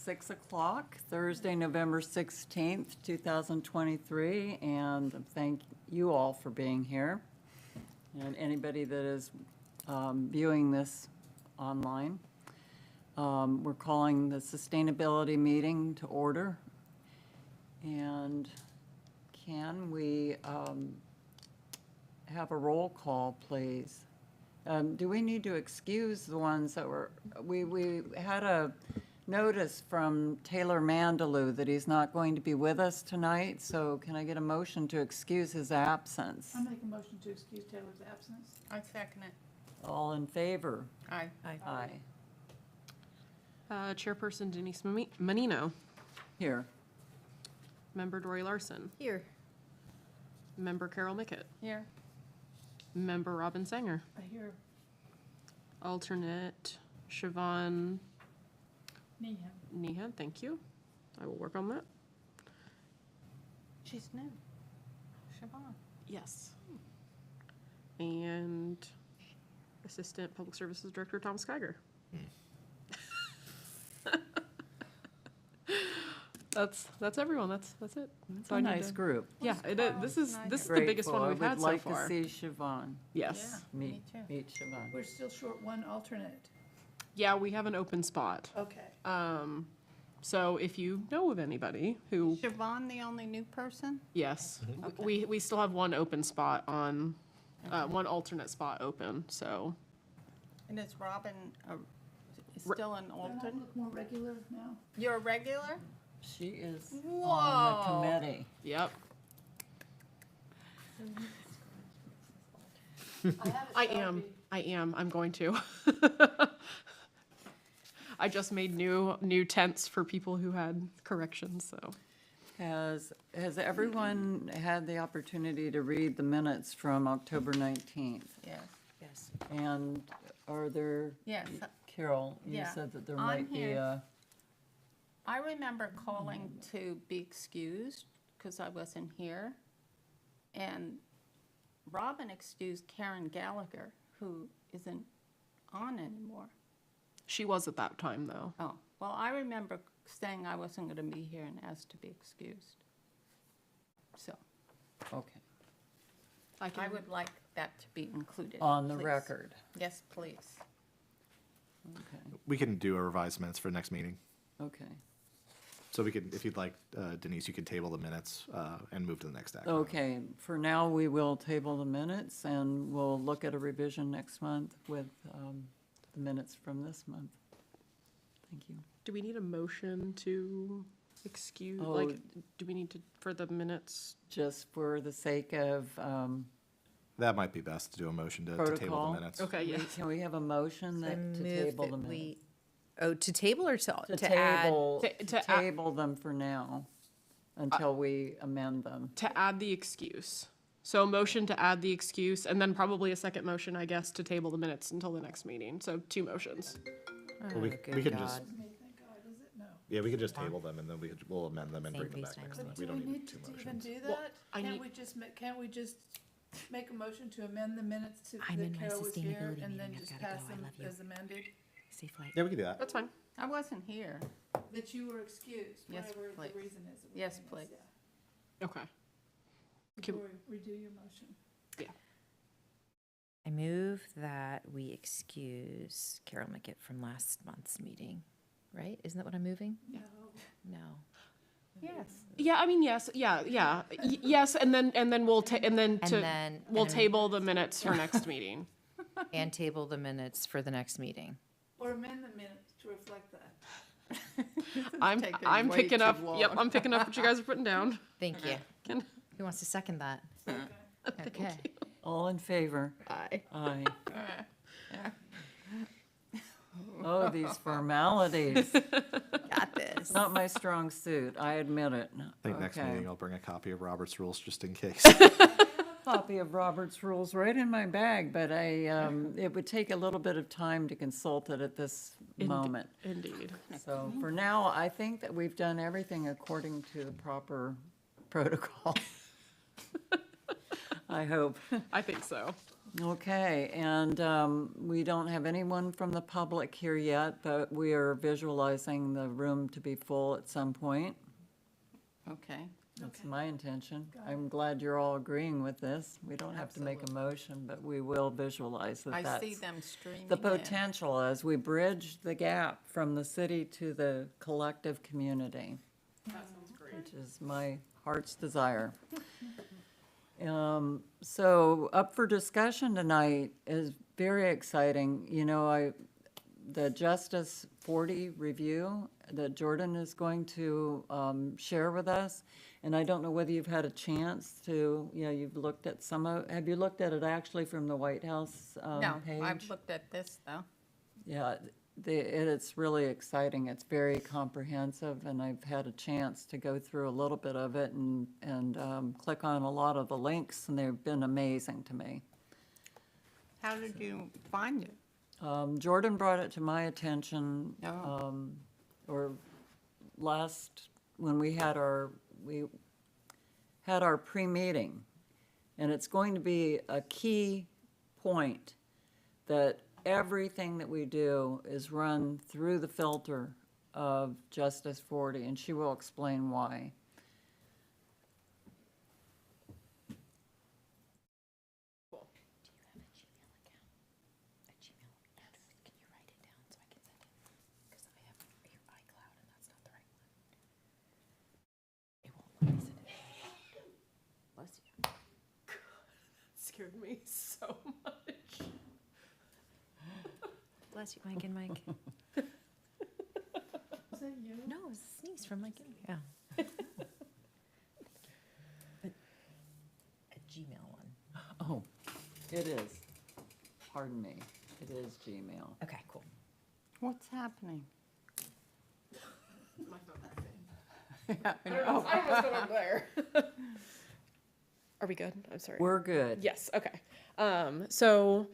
6 o'clock, Thursday, November 16th, 2023, and thank you all for being here. And anybody that is viewing this online. We're calling the sustainability meeting to order. And can we have a roll call, please? Do we need to excuse the ones that were, we had a notice from Taylor Mandalou that he's not going to be with us tonight, so can I get a motion to excuse his absence? I'll make a motion to excuse Taylor's absence. I second it. All in favor? Aye. Aye. Chairperson Denise Menino. Here. Member Dory Larson. Here. Member Carol Mickett. Here. Member Robin Sanger. I hear Alternate Siobhan Nehan. Nehan, thank you. I will work on that. She's new. Siobhan. Yes. And Assistant Public Services Director Thomas Geiger. That's everyone. That's it. It's a nice group. Yeah, it is. This is the Grateful. biggest one we've had so I would far. like to see Siobhan Yes. Me too. meet Siobhan. We're still short one alternate. Yeah, we have an open spot. Okay. So if you know of anybody who, Siobhan, the only new person? yes, Okay. we still have one open spot on, one alternate spot open, so. And is Robin Re- still an Can I alternate? look more regular now? You're a regular? She is on Whoa. the committee. Yep, I have a I am, I'm going to. I just made new tents for people who had corrections, so. Has everyone had the opportunity to read the minutes from October 19th? Yes. Yes. And are there, Yes. Carol, you Yeah. said that there On might be here. a, I remember calling to be excused because I wasn't here. And Robin excused Karen Gallagher, who isn't on anymore. She was at that time, though. Oh, well, I remember saying I wasn't going to be here and asked to be excused. So okay, I would like that to be included. on the please. record. Yes, please. Okay, We can do a revised minutes for next meeting. okay. So we could, if you'd like, Denise, you could table the minutes and move to the next action. Okay, for now, we will table the minutes and we'll look at a revision next month with the minutes from this month. Thank you. Do we need a motion to excuse, Oh. like, do we need to, for the minutes? Just for the sake of That might be best to do a motion to table Protocol. the minutes. Okay, yeah. can we have a motion So I that, to move table the that minutes? we, oh, to table or To to add? table, To- to to add- table them for now, until we amend them. To add the excuse. So a motion to add the excuse, and then probably a second motion, I guess, to table the minutes until the next meeting. So 2 motions. Well, we Oh, can good just- God. Me, thank God, is it? No. Yeah, we could just table them and then we'll amend them and Same bring them face, back next same month. But We do don't we need need two to even motions. do Well, that? I Can't need- we just, can't we just make a motion to amend the minutes to, I'm in that my Carol was here, sustainability and then meeting. I've just gotta pass go. I them love you. as amended? Safe flight. Yeah, we could do that. That's fine. I wasn't here. That you were excused, Yes, whatever the please. reason is. that we're Yes, doing please. this, yeah. Okay. Can- Before we redo your motion. I move that we excuse Carol Mickett from last month's meeting, right? Isn't that what I'm moving? No. No. Yes. Yeah, I mean, yes, yeah. Yes, and then we'll we'll table the minutes for next meeting. And table the minutes for the next meeting. Or amend the minutes to reflect that. taking I'm way picking too up, yep, long. I'm picking up what you guys are putting down. Thank you. Can- Who wants to second that? Okay. All in favor? Aye. Aye. Oh, these formalities. Got this. Not my strong suit, I admit it. I think next Okay. meeting I'll bring a copy of Robert's Rules just in case. Copy of Robert's Rules right in my bag, but it would take a little bit of time to consult it at this moment. Indeed. So for now, I think that we've done everything according to the proper protocol. I hope. I think so. Okay, and we don't have anyone from the public here yet, but we are visualizing the room to be full at some point. Okay. That's my intention. I'm glad you're all agreeing with this. We don't have to make a motion, but we will visualize that I that's see them streaming the in. potential as we bridge the gap from the city to the collective community. That sounds great. Which is my heart's desire. So up for discussion tonight is very exciting. You know, the Justice 40 review that Jordan is going to share with us. And I don't know whether you've had a chance to, you've looked at have you looked at it actually from the White House No, page? I've looked at this, though. Yeah, it's really exciting. It's very comprehensive, and I've had a chance to go through a little bit of it and click on a lot of the links, and they've been amazing to me. How did you find it? Jordan brought it to my attention, Oh. or when we had our pre-meeting, and it's going to be a key point that everything that we do is run through the filter of Justice 40, and she will explain why. A Gmail address. Can you write it down so I can send it? Because I have your iCloud and that's not the right one. It won't let me send it. Bless you. Scared me so much. Bless you, Mike and Mike. Is that you? No, it was a sneeze from Mike. Yeah. But a Gmail one. Oh, it is. Pardon me. It is Gmail. Okay, cool. What's happening? My phone acting. Yeah, I I don't know what's going on there. Are we good? I'm sorry. We're good. Yes, okay. So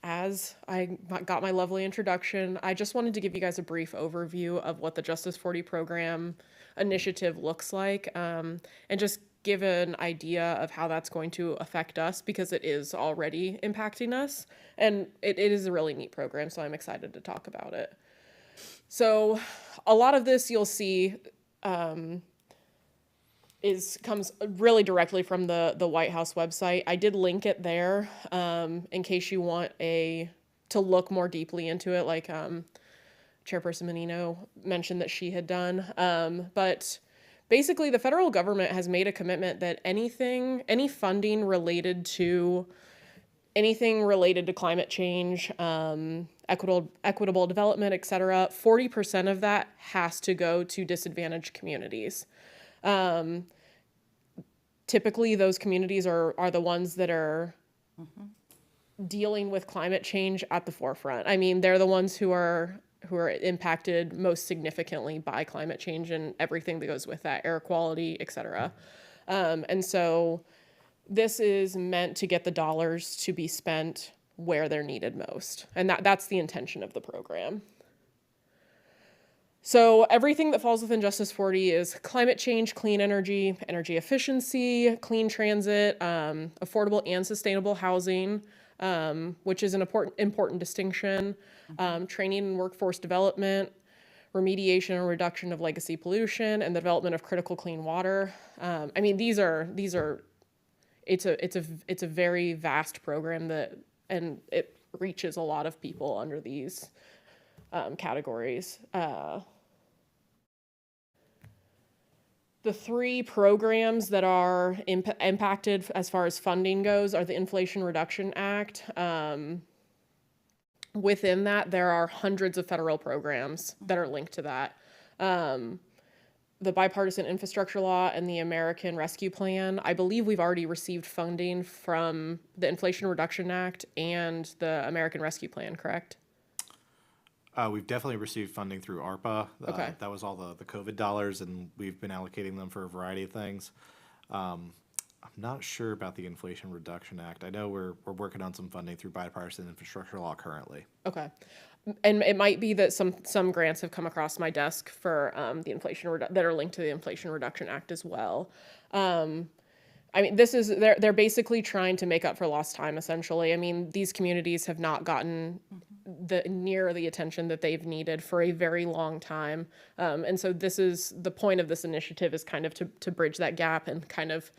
as I got my lovely introduction, I just wanted to give you guys a brief overview of what the Justice 40 program initiative looks like, and just give an idea of how that's going to affect us, because it is already impacting us, and it is a really neat program, so I'm excited to talk about it. So a lot of this you'll see comes really directly from the White House website. I did link it there in case you want to look more deeply into it, like Chairperson Menino mentioned that she had done. But basically, the federal government has made a commitment that any funding related to anything related to climate change, equitable development, et cetera, 40% of that has to go to disadvantaged communities. Typically, those communities are the ones that are dealing with climate change at the forefront. I mean, they're the ones who are impacted most significantly by climate change and everything that goes with that, air quality, et cetera. And so this is meant to get the dollars to be spent where they're needed most. And that's the intention of the program. So everything that falls within Justice 40 is climate change, clean energy, energy efficiency, clean transit, affordable and sustainable housing, which is an important distinction, training and workforce development, remediation and reduction of legacy pollution, and the development of critical clean water. I mean, it's a very vast program and it reaches a lot of people under these categories. The three programs that are impacted as far as funding goes are the Inflation Reduction Act. Within that, there are hundreds of federal programs that are linked to that. The Bipartisan Infrastructure Law and the American Rescue Plan. I believe we've already received funding from the Inflation Reduction Act and the American Rescue Plan, correct? We've definitely received funding through ARPA. Okay. That was all the COVID dollars, and we've been allocating them for a variety of things. I'm not sure about the Inflation Reduction Act. I know we're working on some funding through Bipartisan Infrastructure Law currently. Okay. And it might be that some grants have come across my desk for the that are linked to the Inflation Reduction Act as well. I mean, this is they're basically trying to make up for lost time essentially. I mean, these communities have not gotten near the attention that they've needed for a very long time. And so this is the point of this initiative, is kind of to bridge that gap and kind of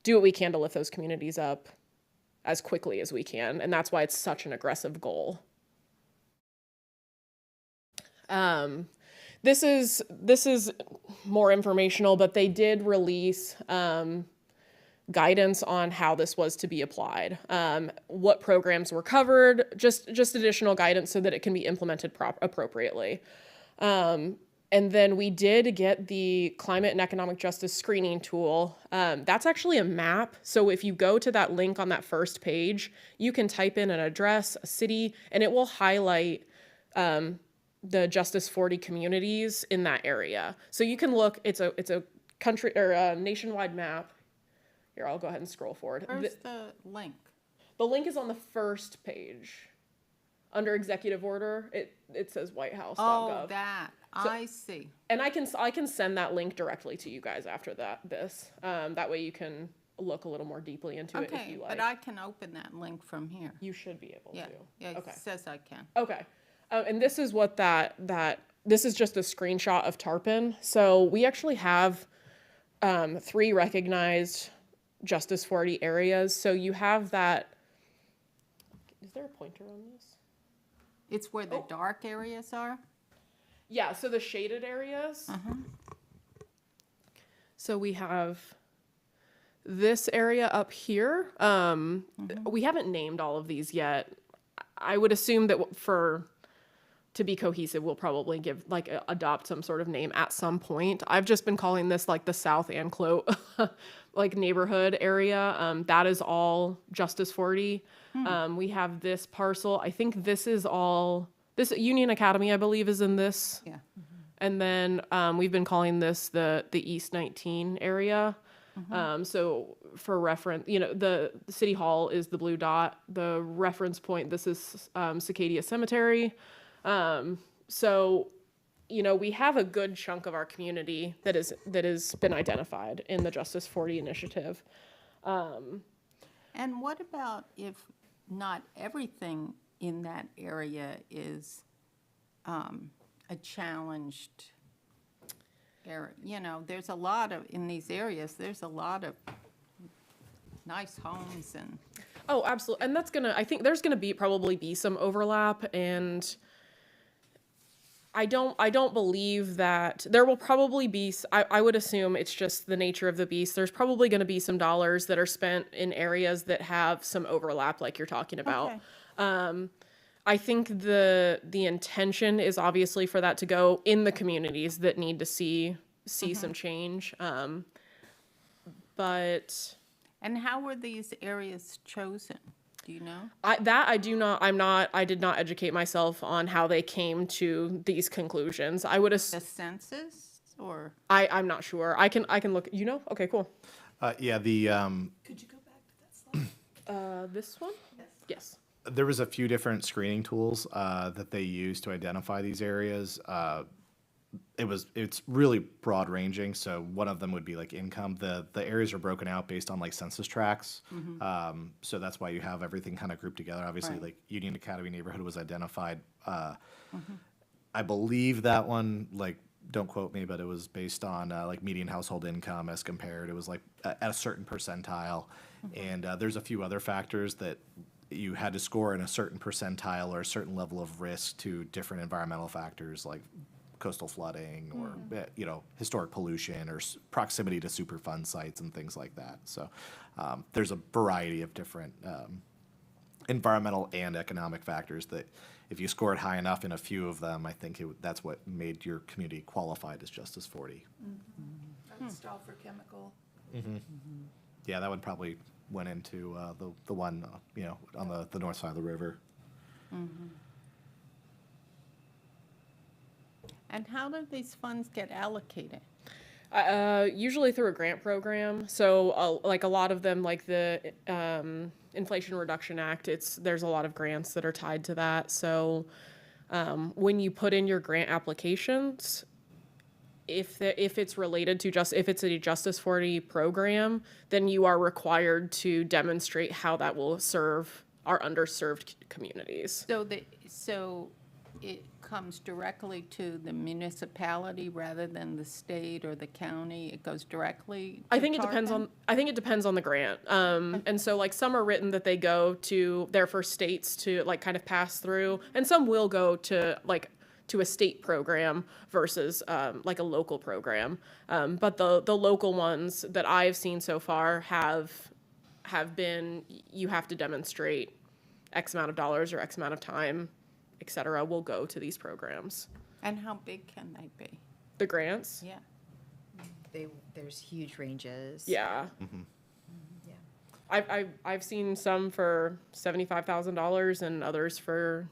do what we can to lift those communities up as quickly as we can. And that's why it's such an aggressive goal. This is more informational, but they did release guidance on how this was to be applied, what programs were covered, just additional guidance so that it can be implemented appropriately. And then we did get the climate and economic justice screening tool. That's actually a map. So if you go to that link on that first page, you can type in an address, a city, and it will highlight the Justice 40 communities in that area. So you can look, it's a country or a nationwide map. Here, I'll go ahead and scroll forward. Where's the link? The link is on the first page. Under executive order, it says whitehouse.gov. Oh, that. I see. And I can send that link directly to you guys after this. That way you can look a little more deeply into it if Okay, you like. but I can open that link from here. You should be able Yeah, to. yeah, Okay. it says I can. Okay. And this is what this is just a screenshot of Tarpon. So we actually have 3 recognized Justice 40 areas. So you have that. Is there a pointer on this? It's where the dark areas are? Yeah, so the shaded areas. So we have this area up here. We haven't named all of these yet. I would assume that to be cohesive, we'll probably adopt some sort of name at some point. I've just been calling this like the South Anclote like neighborhood area. That is all Justice 40. We have this parcel. I think this Union Academy, I believe, is in this. Yeah. And then we've been calling this the East 19 area. So for reference, the City Hall is the blue dot. The reference point, this is Cicadia Cemetery. So, we have a good chunk of our community that has been identified in the Justice 40 initiative. And what about if not everything in that area is a challenged area? There's a lot of, in these areas, there's a lot of nice homes and. Oh, absolutely. And I think there's gonna probably be some overlap, and I don't believe that there will probably be, I would assume it's just the nature of the beast. There's probably going to be some dollars that are spent in areas that have some overlap like you're talking about. Okay. I think the intention is obviously for that to go in the communities that need to see some change. But And how were these areas chosen? Do you know? I did not educate myself on how they came to these conclusions. I would The assume, census or? I'm not sure. I can look, Okay, cool. Yeah, Could you go back to that slide? This one? Yes. there was a few different screening tools that they use to identify these areas. It's really broad ranging. So one of them would be like income. The areas are broken out based on like census tracts. So that's why you have everything kind of grouped together. Obviously, Right. like Union Academy neighborhood was identified. I believe that one, like, don't quote me, but it was based on like median household income as compared. It was like at a certain percentile. And there's a few other factors that you had to score in a certain percentile or a certain level of risk to different environmental factors like coastal flooding or historic pollution or proximity to Superfund sites and things like that. So there's a variety of different environmental and economic factors that if you scored high enough in a few of them, I think that's what made your community qualified as Justice 40. Stauffer Chemical. Yeah, that one probably went into the one on the north side of the river. And how do these funds get allocated? Usually through a grant program. So like a lot of them, like the Inflation Reduction Act, there's a lot of grants that are tied to that. So when you put in your grant applications, if it's related to if it's a Justice 40 program, then you are required to demonstrate how that will serve our underserved communities. So it comes directly to the municipality rather than the state or the county? It goes directly I to think it depends Tarpon? I think it depends on the grant. And so like some are written that they go to their first states to like kind of pass through, and some will go to like to a state program versus like a local program. But the local ones that I've seen so far have been, you have to demonstrate X amount of dollars or X amount of time, et cetera, will go to these programs. And how big can they be? The grants? Yeah. There's huge ranges. Yeah. Yeah. I've seen some for $75,000 and others for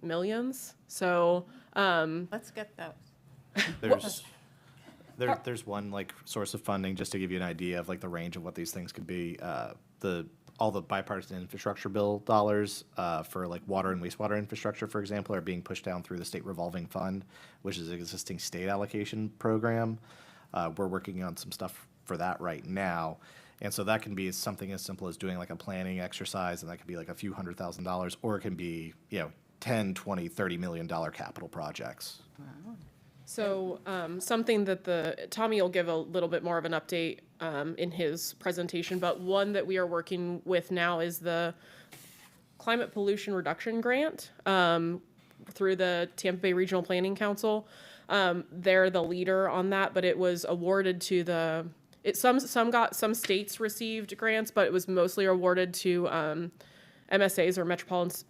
millions. So, Let's get those. There's one like source of funding, just to give you an idea of like the range of what these things could be. All the bipartisan infrastructure bill dollars for like water and wastewater infrastructure, for example, are being pushed down through the state revolving fund, which is an existing state allocation program. We're working on some stuff for that right now. And so that can be something as simple as doing like a planning exercise, and that could be like a few $100,000, or it can be, 10, 20, $30 million capital projects. so something that Tommy will give a little bit more of an update in his presentation, but one that we are working with now is the Climate Pollution Reduction Grant through the Tampa Bay Regional Planning Council. They're the leader on that, but it was awarded to some states received grants, but it was mostly awarded to MSAs, or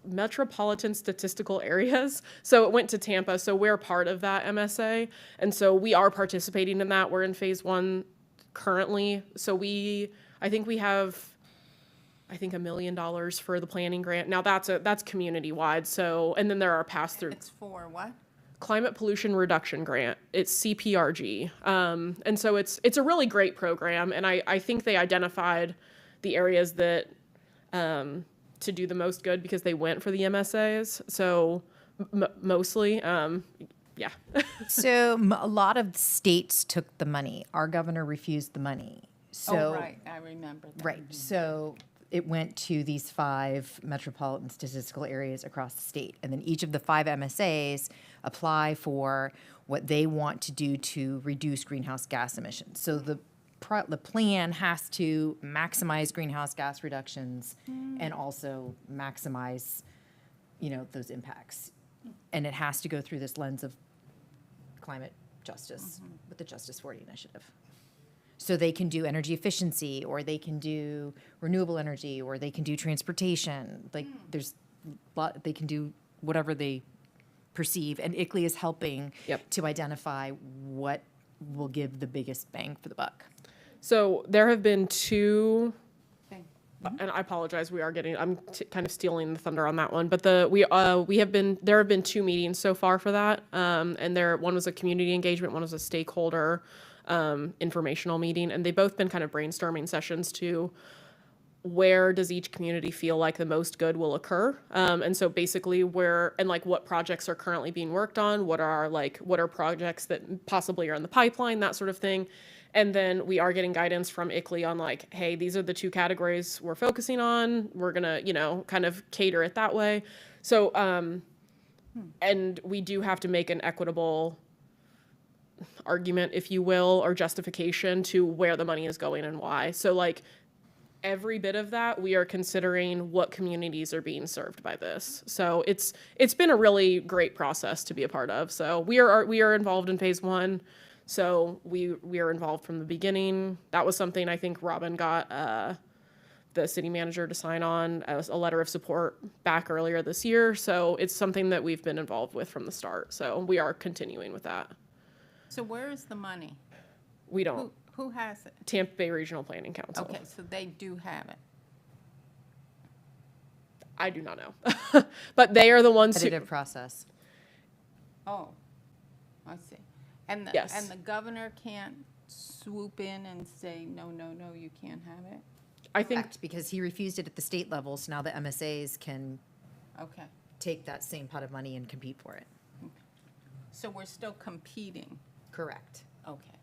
metropolitan statistical areas. So it went to Tampa. So we're part of that MSA. And so we are participating in that. We're in phase 1 currently. So I think we have $1 million for the planning grant. Now that's community wide. So, and then there are pass through It's for what? Climate Pollution Reduction Grant. It's CPRG. And so it's a really great program. And I think they identified the areas that, to do the most good because they went for the MSAs. So mostly, yeah. So a lot of states took the money. Our governor refused the money. So, Oh, right, I remember that. Right. So it went to these 5 metropolitan statistical areas across the state. And then each of the 5 MSAs apply for what they want to do to reduce greenhouse gas emissions. So the plan has to maximize greenhouse gas reductions and also maximize, those impacts. And it has to go through this lens of climate justice with the Justice 40 initiative. So they can do energy efficiency, or they can do renewable energy, or they can do transportation. Like they can do whatever they perceive. And ICLEI is helping Yep. to identify what will give the biggest bang for the buck. So there have been 2, Okay. and I apologize, I'm kind of stealing the thunder on that one, but there have been 2 meetings so far for that. And one was a community engagement, one was a stakeholder informational meeting, and they've both been kind of brainstorming sessions to where does each community feel like the most good will occur. And so basically what projects are currently being worked on, what are projects that possibly are in the pipeline, that sort of thing. And then we are getting guidance from ICLEI on like, hey, these are the 2 categories we're focusing on. We're gonna, kind of cater it that way. So, and we do have to make an equitable argument, if you will, or justification to where the money is going and why. So like every bit of that, we are considering what communities are being served by this. So it's been a really great process to be a part of. So we are involved in phase 1. So we are involved from the beginning. That was something I think Robin got the city manager to sign on as a letter of support back earlier this year. So it's something that we've been involved with from the start. So we are continuing with that. So where is the money? We don't. Who has it? Tampa Bay Regional Planning Council. Okay, so they do have it. I do not know. But they are the ones who, Competitive process. Oh, I see. And Yes. and the governor can't swoop in and say, no, you can't have it? I think, Correct, because he refused it at the state level, so now the MSAs can Okay, take that same pot of money and compete for it. so we're still competing. Correct. Okay.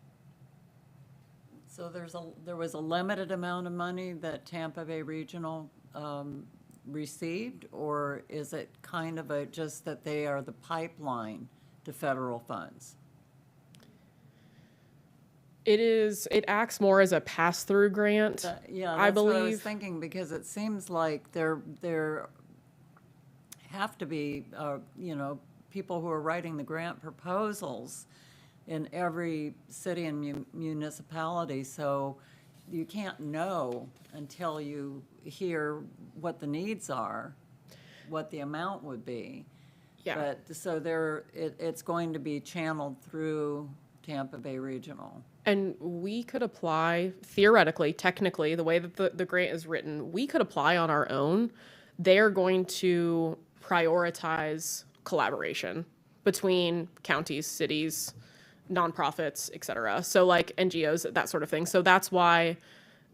So there was a limited amount of money that Tampa Bay Regional received, or is it kind of just that they are the pipeline to federal funds? It acts more as a pass-through grant. Yeah, I that's what I was believe. thinking, because it seems like there have to be, people who are writing the grant proposals in every city and municipality, so you can't know until you hear what the needs are, what the amount would be. Yeah. But, so it's going to be channeled through Tampa Bay Regional. And we could apply, theoretically, technically, the way that the grant is written, we could apply on our own. They're going to prioritize collaboration between counties, cities, nonprofits, et cetera. So like NGOs, that sort of thing. So that's why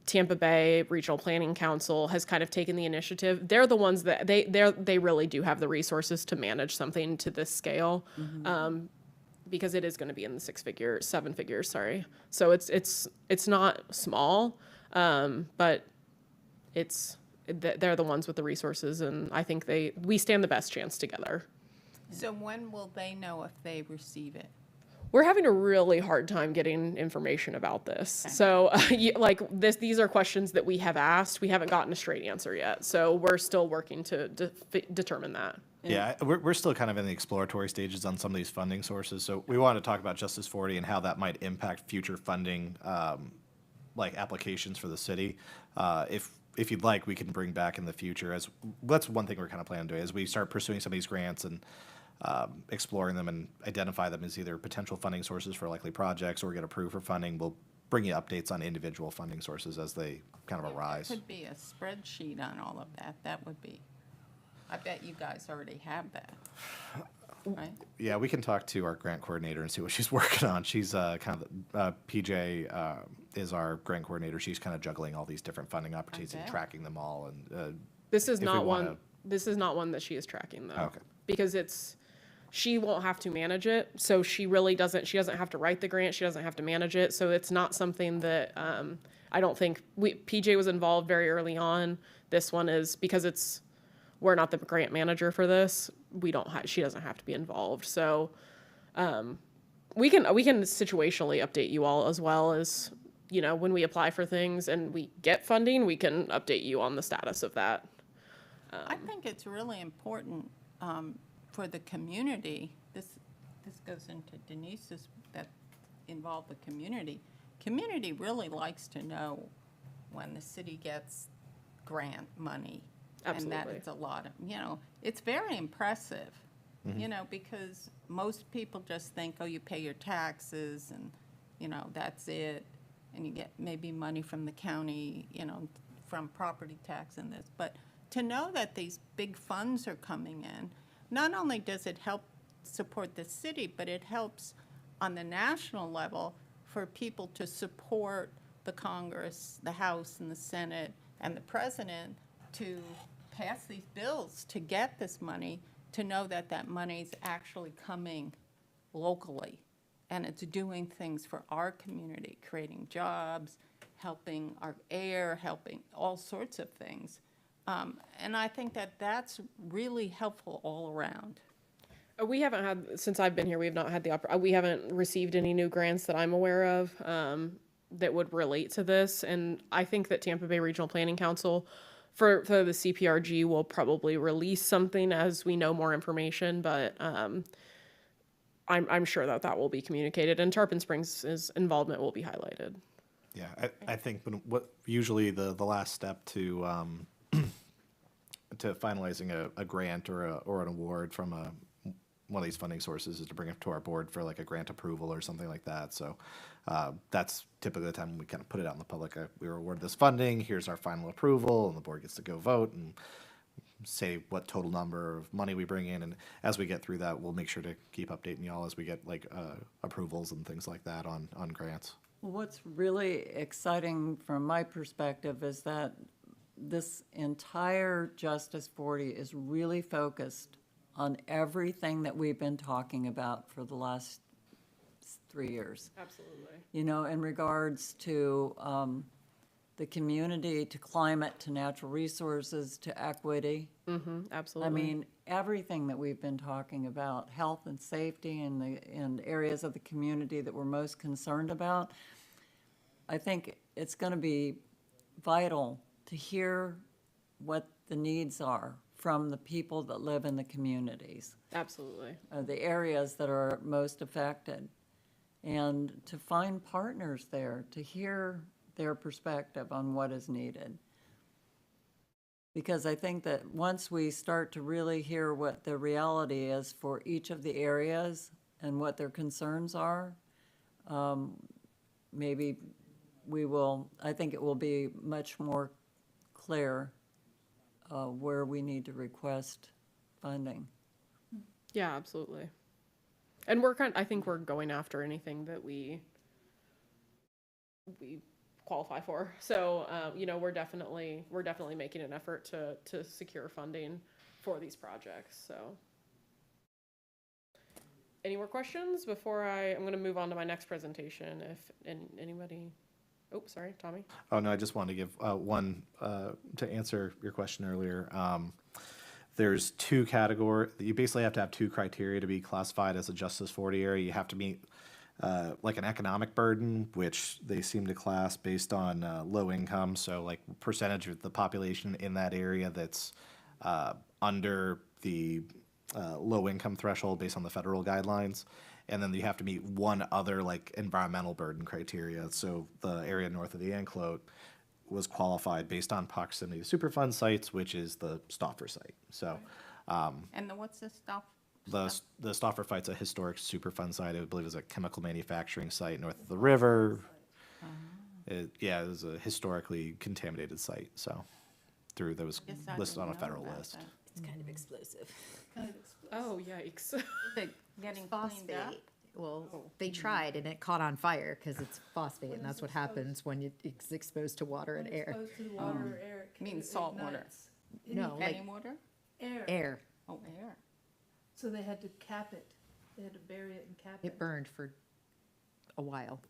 Tampa Bay Regional Planning Council has kind of taken the initiative. They're the ones that they really do have the resources to manage something to this scale. Because it is going to be in the seven figures, sorry. So it's not small, but they're the ones with the resources, and I think we stand the best chance together. So when will they know if they receive it? We're having a really hard time getting information about this. So, these are questions that we have asked. We haven't gotten a straight answer yet. So we're still working to determine that. Yeah, we're still kind of in the exploratory stages on some of these funding sources. So we wanted to talk about Justice 40 and how that might impact future funding, like applications for the city. If you'd like, we can bring back in the future. That's one thing we're kind of planning to do as we start pursuing some of these grants and exploring them and identify them as either potential funding sources for likely projects or get approved for funding. We'll bring you updates on individual funding sources as they kind of arise. There could be a spreadsheet on all of that. That would be, I bet you guys already have that, right? Yeah, we can talk to our grant coordinator and see what she's working on. She's kind of PJ is our grant coordinator. She's kind of juggling all these different funding opportunities and Okay. tracking them all. And This is if we not wanna- one. This is not one that she is tracking though. Okay. Because she won't have to manage it, so she really doesn't. She doesn't have to write the grant. She doesn't have to manage it. So it's not something that I don't think PJ was involved very early on. This one is because we're not the grant manager for this. She doesn't have to be involved. So we can situationally update you all as well as when we apply for things and we get funding, we can update you on the status of that. I think it's really important for the community. This goes into Denise's that involve the community. Community really likes to know when the city gets grant money. And that Absolutely. it's a lot of, it's very impressive, because most people just think, oh, you pay your taxes and, that's it. And you get maybe money from the county, from property tax and this. But to know that these big funds are coming in, not only does it help support the city, but it helps on the national level for people to support the Congress, the House and the Senate and the president to pass these bills to get this money, to know that that money's actually coming locally and it's doing things for our community, creating jobs, helping our air, helping all sorts of things. And I think that that's really helpful all around. We haven't had, since I've been here, we have not had we haven't received any new grants that I'm aware of that would relate to this. And I think that Tampa Bay Regional Planning Council for the CPRG will probably release something as we know more information, but I'm sure that will be communicated and Tarpon Springs' involvement will be highlighted. Yeah, I think what usually the last step to to finalizing a grant or an award from one of these funding sources is to bring it to our board for like a grant approval or something like that. So that's typically the time when we kind of put it out in the public. We were awarded this funding. Here's our final approval, and the board gets to go vote and say what total number of money we bring in. And as we get through that, we'll make sure to keep updating y'all as we get like approvals and things like that on grants. Well, what's really exciting from my perspective is that this entire Justice 40 is really focused on everything that we've been talking about for the last 3 years. Absolutely. You know, in regards to the community, to climate, to natural resources, to equity. Mm-hmm, I absolutely. mean, everything that we've been talking about, health and safety and areas of the community that we're most concerned about, I think it's going to be vital to hear what the needs are from the people that live in the communities, Absolutely. the areas that are most affected, and to find partners there, to hear their perspective on what is needed. Because I think that once we start to really hear what the reality is for each of the areas and what their concerns are, maybe I think it will be much more clear where we need to request funding. Yeah, absolutely. And I think we're going after anything that we qualify for. So, you know, we're definitely making an effort to secure funding for these projects. So, any more questions before I'm going to move on to my next presentation? If anybody, oh, sorry, Tommy. Oh, no, I just wanted to give one to answer your question earlier. There's two categories. You basically have to have two criteria to be classified as a Justice 40 area. You have to meet like an economic burden, which they seem to class based on low income. So like percentage of the population in that area that's under the low income threshold based on the federal guidelines. And then you have to meet one other like environmental burden criteria. So the area north of the Anclote was qualified based on proximity to Superfund sites, which is the Stauffer site. So And what's the stuff? the Stauffer site's a historic Superfund site. I believe it was a chemical manufacturing site north of the river. It was a historically contaminated site. So that was Guess I listed on a didn't know federal about list. that. It's kind of explosive. Kind of explosive. Oh, yikes. Is it getting cleaned up? Phosphate. Well, they tried and it caught on fire because it's phosphate, and that's what happens when it's exposed to water and air. Exposed to the water or air. it You mean it salt water? ignites. No, like Any water? Air. air. Oh, air. So they had to cap it. They had to bury it and cap it. It burned for a while.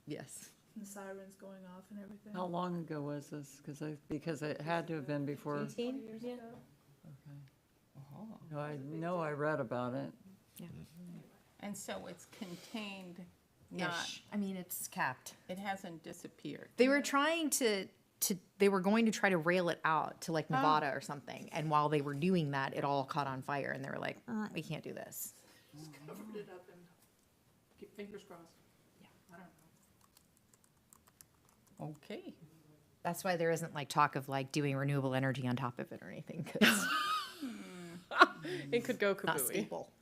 Yes. And sirens going off and everything. How long ago was this? Because it had to have been before. 20 years ago. No, I know I read about it. And so it's contained, not, Ish. I mean, it's capped. it hasn't disappeared. They were trying they were going to try to rail it out to like Nevada or something. And while they were doing that, it all caught on fire and they were like, we can't do this. Just covered it up and keep fingers crossed. Yeah. I don't know. Okay. That's why there isn't like talk of like doing renewable energy on top of it or anything, because It could go it's not kabooey. stable.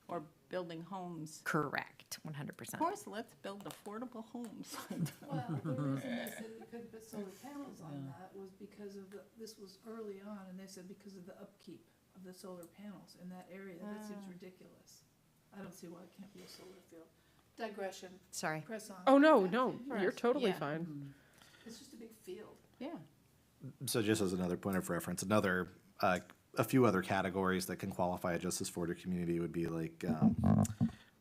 Or building homes. Correct, 100%. Of course, let's build affordable homes. Well, the reason they said we couldn't put solar panels on that was because of this was early on, and they said because of the upkeep of the solar panels in that area. That seems ridiculous. I don't see why it can't be a solar field. Digression, Sorry. press on. Oh, no, you're us, totally yeah. fine. It's just a big field. Yeah. So just as another point of reference, a few other categories that can qualify a Justice 40 community would be like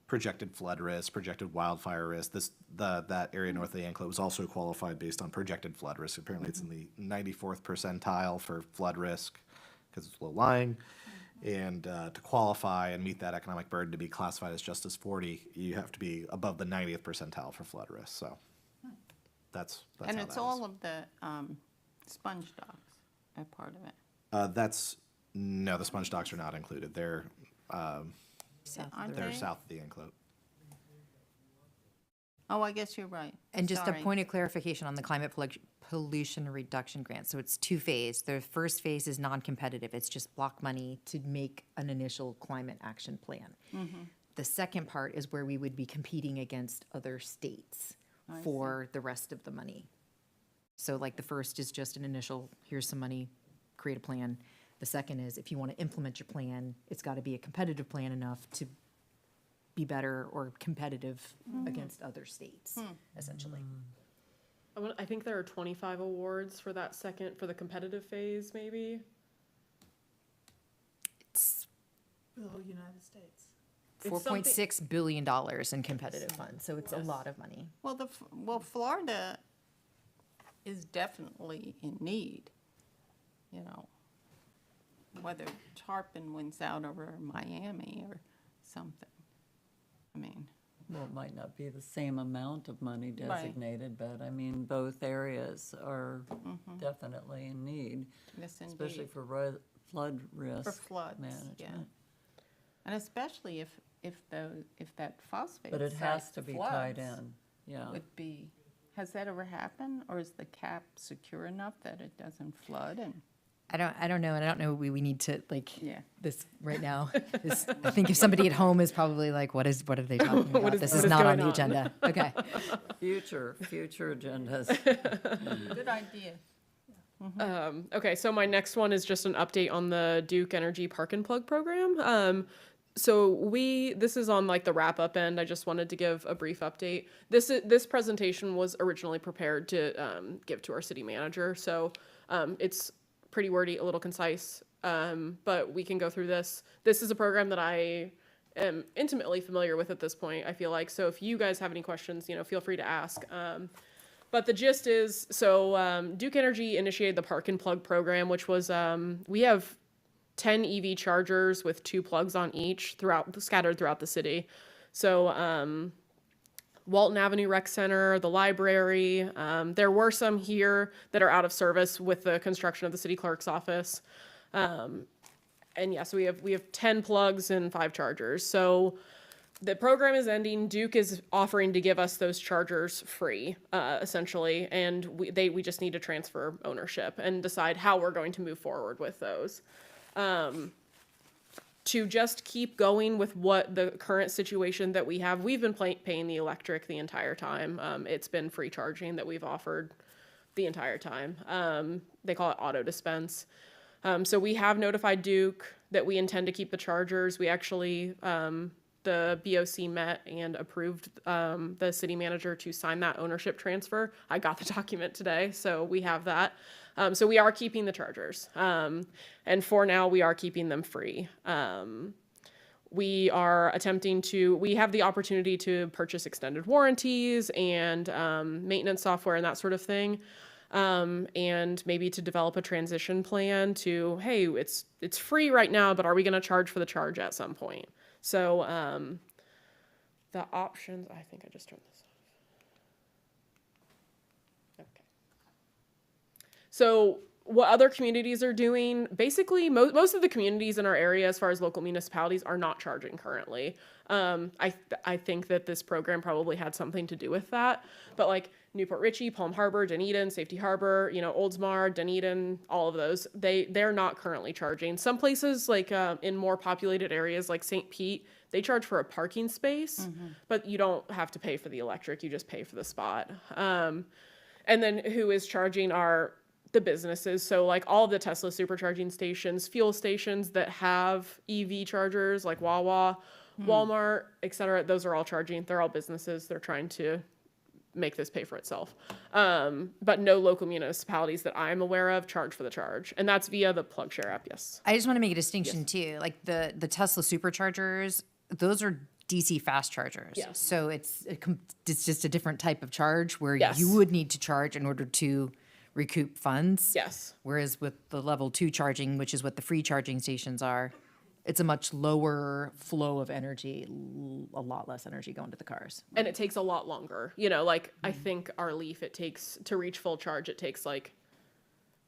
projected flood risk, projected wildfire risk. That area north of the Anclote was also qualified based on projected flood risk. Apparently, it's in the 94th percentile for flood risk because it's low lying. And to qualify and meet that economic burden to be classified as Justice 40, you have to be above the 90th percentile for flood risk. So that's And how it's that all is. of the sponge docks are part of it. No, the sponge docks are not included. They're Aren't they're they? south of the Anclote. Oh, I guess you're right. And just a Sorry. point of clarification on the climate pollution reduction grant. So it's two-phase. The first phase is non-competitive. It's just block money to make an initial climate action plan. The second part is where we would be competing against other states for the rest of the money. So like the first is just an initial, here's some money, create a plan. The second is if you want to implement your plan, it's got to be a competitive plan enough to be better or competitive against other states, essentially. I think there are 25 awards for for the competitive phase, maybe. It's For the whole United States. $4.6 billion in competitive funds, so it's a lot of money. Well, Florida is definitely in need, you know, whether Tarpon wins out over Miami or something. I mean, Well, it might not be the same amount of money Right. designated, but I mean, both areas are definitely in need, yes, especially indeed, for flood risk for floods, yeah. management. And especially if that phosphate But it has site to be tied floods, in, yeah. would be, has that ever happened? Or is the cap secure enough that it doesn't flood and, I don't know, and I don't know, we need to, like, yeah. this right now. I think if somebody at home is probably like, what are they talking about? This is not on the agenda. Okay. Future agendas. Good idea. Okay, so my next one is just an update on the Duke Energy Park and Plug program. So this is on like the wrap up end. I just wanted to give a brief update. This presentation was originally prepared to give to our city manager. So it's pretty wordy, a little concise, but we can go through this. This is a program that I am intimately familiar with at this point, I feel like. So if you guys have any questions, feel free to ask. But the gist is, so Duke Energy initiated the Park and Plug program, which was, we have 10 EV chargers with 2 plugs on each scattered throughout the city. So Walton Avenue Rec Center, the library. There were some here that are out of service with the construction of the city clerk's office. And yeah, so we have 10 plugs and 5 chargers. So the program is ending. Duke is offering to give us those chargers free, essentially, and we just need to transfer ownership and decide how we're going to move forward with those. To just keep going with what the current situation that we have, we've been paying the electric the entire time. It's been free charging that we've offered the entire time. They call it auto dispense. So we have notified Duke that we intend to keep the chargers. We actually, the BOC met and approved the city manager to sign that ownership transfer. I got the document today, so we have that. So we are keeping the chargers. And for now, we are keeping them free. We are we have the opportunity to purchase extended warranties and maintenance software and that sort of thing. And maybe to develop a transition plan to, hey, it's free right now, but are we going to charge for the charge at some point? So the options, I think I just turned this off. Okay. So what other communities are doing, basically most of the communities in our area as far as local municipalities are not charging currently. I think that this program probably had something to do with that, but like Newport Richey, Palm Harbor, Dunedin, Safety Harbor, Oldsmar, Dunedin, all of those, they're not currently charging. Some places like in more populated areas like St. Pete, they charge for a parking space, but you don't have to pay for the electric, you just pay for the spot. And then who is charging are the businesses. So like all of the Tesla supercharging stations, fuel stations that have EV chargers like Wawa, Walmart, et cetera, those are all charging. They're all businesses. They're trying to make this pay for itself. But no local municipalities that I'm aware of charge for the charge. And that's via the PlugShare app, yes. I just want to make a distinction too. Like the Tesla superchargers, those are DC fast chargers. Yes. So it's just a different type of charge where Yes. you would need to charge in order to recoup funds. Yes. Whereas with the level 2 charging, which is what the free charging stations are, it's a much lower flow of energy, a lot less energy going to the cars. And it takes a lot longer. I think our Leaf, it takes to reach full charge, it takes I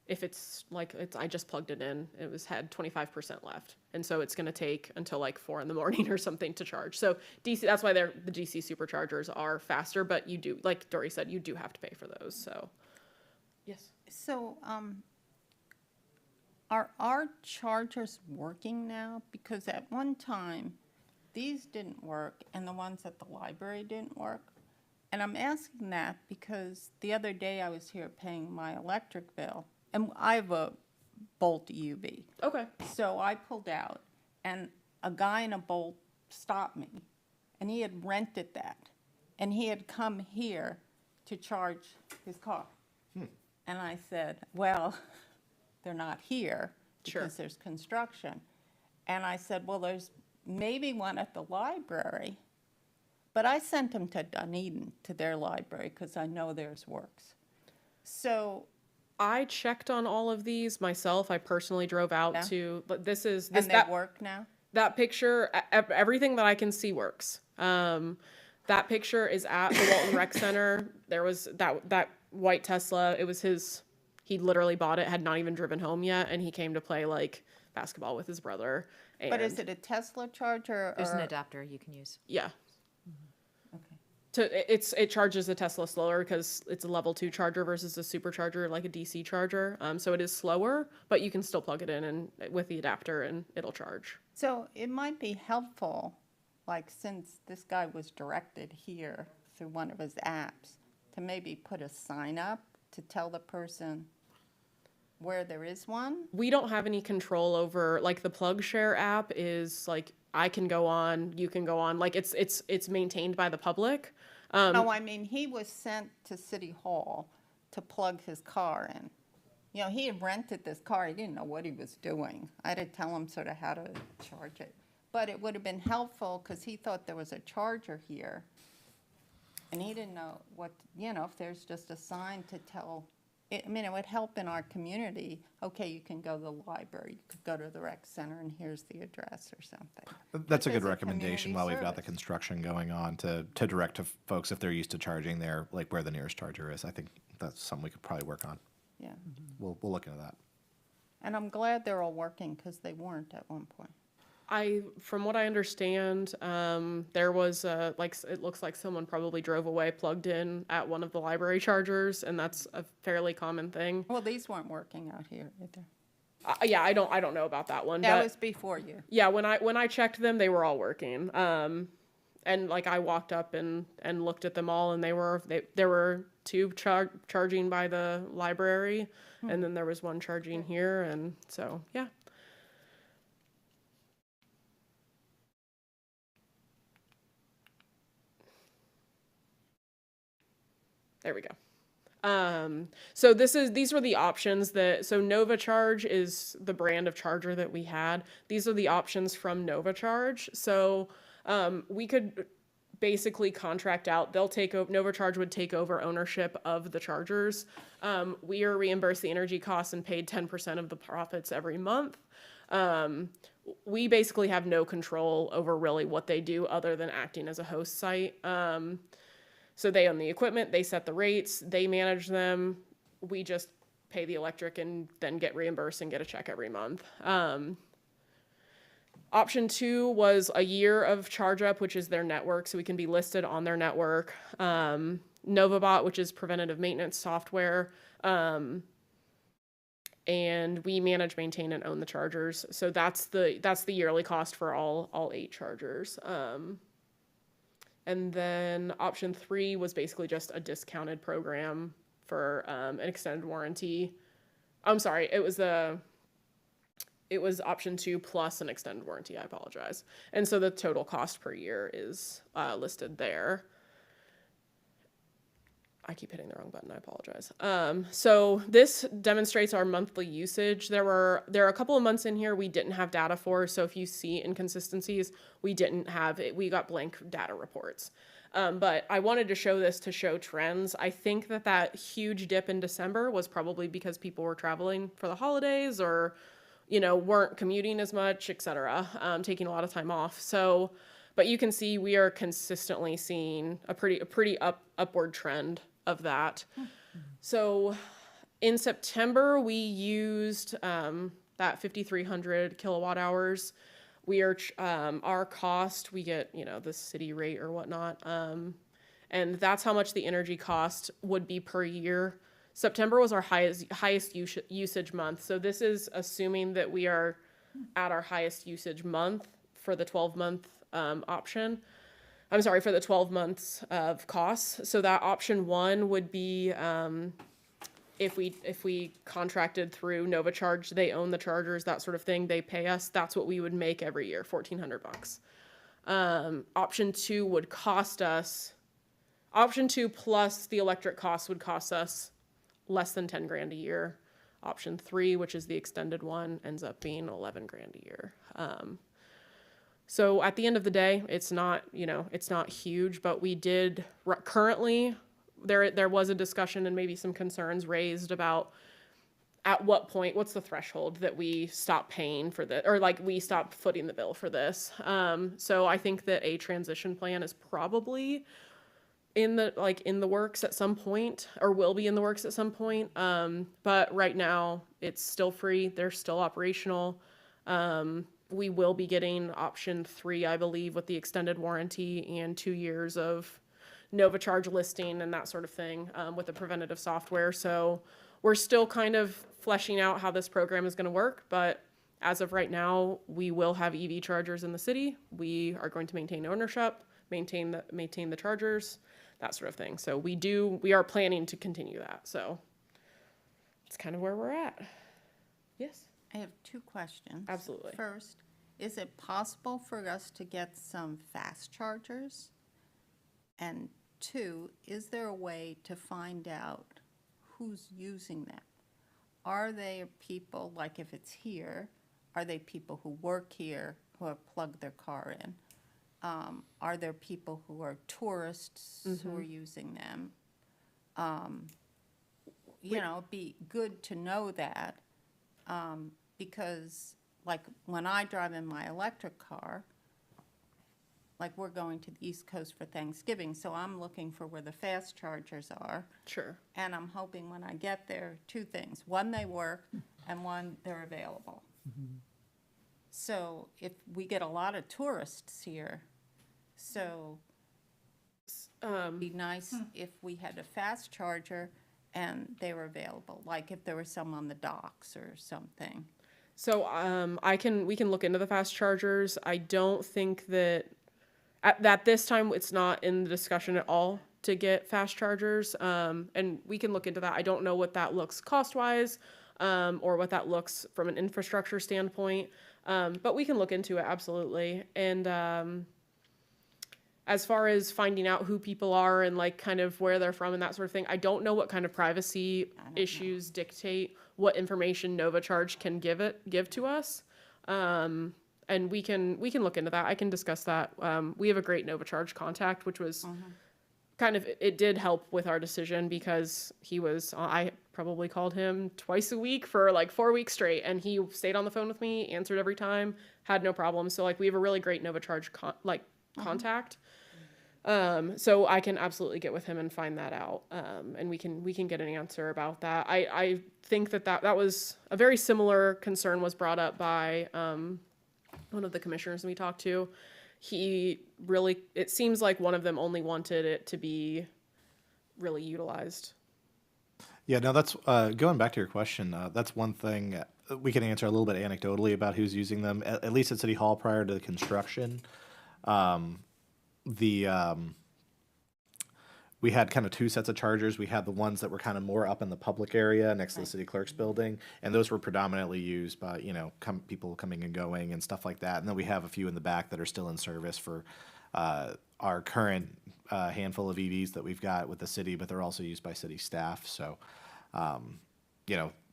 just plugged it in, had 25% left. And so it's going to take until 4 a.m. or something to charge. So DC, that's why the DC superchargers are faster, but you do, like Dory said, you do have to pay for those. So, yes. So, are our chargers working now? Because at one time, these didn't work and the ones at the library didn't work. And I'm asking that because the other day I was here paying my electric bill, and I have a Bolt EUV. Okay. So I pulled out, and a guy in a Bolt stopped me, and he had rented that, and he had come here to charge his car. And I said, well, they're not here Sure. because there's construction. And I said, well, there's maybe one at the library. But I sent them to Dunedin, to their library, because I know theirs works. So, I checked on all of these myself. I personally drove out Yeah. to, but this is, and they that, work now? that picture, everything that I can see works. That picture is at the Walton Rec Center. There was that white Tesla. It was his, he literally bought it, had not even driven home yet, and he came to play like basketball with his brother. And But is it a Tesla charger There's an or? adapter you can use. yeah. Okay. It charges the Tesla slower because it's a level 2 charger versus a supercharger like a DC charger. So it is slower, but you can still plug it in and with the adapter and it'll charge. So it might be helpful, like since this guy was directed here through one of his apps, to maybe put a sign up to tell the person where there is one. We don't have any control over, like, the PlugShare app is like I can go on, you can go on, like it's maintained by the public. No, I mean, he was sent to City Hall to plug his car in. You know, he had rented this car, he didn't know what he was doing. I had to tell him sort of how to charge it. But it would have been helpful, because he thought there was a charger here. And he didn't know what, you know, if there's just a sign to tell, I mean, it would help in our community. Okay, you can go to the library, you could go to the rec center, and here's the address or something. That's a If good there's a recommendation community while we've got the service. construction going on to direct to folks if they're used to charging there, like where the nearest charger is. I think that's something we could probably work on. Yeah. We'll look into that. And I'm glad they're all working, because they weren't at one point. From what I understand, there was it looks like someone probably drove away plugged in at one of the library chargers, and that's a fairly common thing. Well, these weren't working out here either. Yeah, I don't know about that one. That but was before you. yeah, when I checked them, they were all working. And like I walked up and looked at them all, and there were two charging by the library, and then there was one charging here, and so yeah. There we go. So these were the options so NovaCharge is the brand of charger that we had. These are the options from NovaCharge. So, we could basically contract out, NovaCharge would take over ownership of the chargers. We are reimbursed the energy costs and paid 10% of the profits every month. We basically have no control over really what they do other than acting as a host site. So they own the equipment, they set the rates, they manage them. We just pay the electric and then get reimbursed and get a check every month. Option 2 was a year of ChargeUp, which is their network, so we can be listed on their network. NovaBot, which is preventative maintenance software. And we manage, maintain, and own the chargers. So that's the yearly cost for all 8 chargers. And then option 3 was basically just a discounted program for an extended warranty. I'm sorry, it was option 2 plus an extended warranty. I apologize. And so the total cost per year is listed there. I keep hitting the wrong button. I apologize. So this demonstrates our monthly usage. There are a couple of months in here we didn't have data for. So if you see inconsistencies, we didn't have it. We got blank data reports. But I wanted to show this to show trends. I think that huge dip in December was probably because people were traveling for the holidays or, weren't commuting as much, et cetera, taking a lot of time off. So, but you can see we are consistently seeing a pretty upward trend of that. So in September, we used that 5,300 kilowatt hours. We are, our cost, we get, the city rate or whatnot. And that's how much the energy cost would be per year. September was our highest usage month. So this is assuming that we are at our highest usage month for the 12-month option. I'm sorry, for the 12 months of costs. So that option 1 would be if we contracted through NovaCharge, they own the chargers, that sort of thing, they pay us. That's what we would make every year, $1,400. Option 2 would cost us. Option 2 plus the electric costs would cost us less than 10 grand a year. Option 3, which is the extended one, ends up being 11 grand a year. So at the end of the day, it's not, it's not huge, but we did currently, there was a discussion and maybe some concerns raised about at what point, what's the threshold that we stop paying for the, or like we stop footing the bill for this. So I think that a transition plan is probably in the works at some point, or will be in the works at some point. But right now it's still free. They're still operational. We will be getting option 3, I believe, with the extended warranty and 2 years of NovaCharge listing and that sort of thing, with the preventative software. So we're still kind of fleshing out how this program is going to work, but as of right now, we will have EV chargers in the city. We are going to maintain ownership, maintain the chargers, that sort of thing. So we are planning to continue that. So it's kind of where we're at. Yes. I have 2 questions. Absolutely. First, is it possible for us to get some fast chargers? And 2, is there a way to find out who's using them? Are they people, like if it's here, are they people who work here who have plugged their car in? Are there people who are tourists who are using them? It'd be good to know that, because like when I drive in my electric car, like we're going to the East Coast for Thanksgiving, so I'm looking for where the fast chargers are. Sure. And I'm hoping when I get there, 2 things. 1, they work, and 1, they're available. So if we get a lot of tourists here, so it'd be nice if we had a fast charger and they were available, like if there was some on the docks or something. So we can look into the fast chargers. I don't think that at this time it's not in the discussion at all to get fast chargers. And we can look into that. I don't know what that looks cost-wise, or what that looks from an infrastructure standpoint. But we can look into it, absolutely. And as far as finding out who people are and like kind of where they're from and that sort of thing, I don't know what kind of privacy issues dictate what information NovaCharge can give to us. And we can look into that. I can discuss that. We have a great NovaCharge contact, which was kind of, it did help with our decision because I probably called him twice a week for like 4 weeks straight, and he stayed on the phone with me, answered every time, had no problem. So like we have a really great NovaCharge contact. So I can absolutely get with him and find that out. And we can get an answer about that. I think that was a very similar concern was brought up by, one of the commissioners we talked to. It seems like one of them only wanted it to be really utilized. Yeah, no, that's going back to your question. That's one thing we can answer a little bit anecdotally about who's using them. At least at City Hall prior to the construction, we had kind of 2 sets of chargers. We had the ones that were kind of more up in the public area next to the city clerk's building, and those were predominantly used by people coming and going and stuff like that. And then we have a few in the back that are still in service for our current handful of EVs that we've got with the city, but they're also used by city staff. So,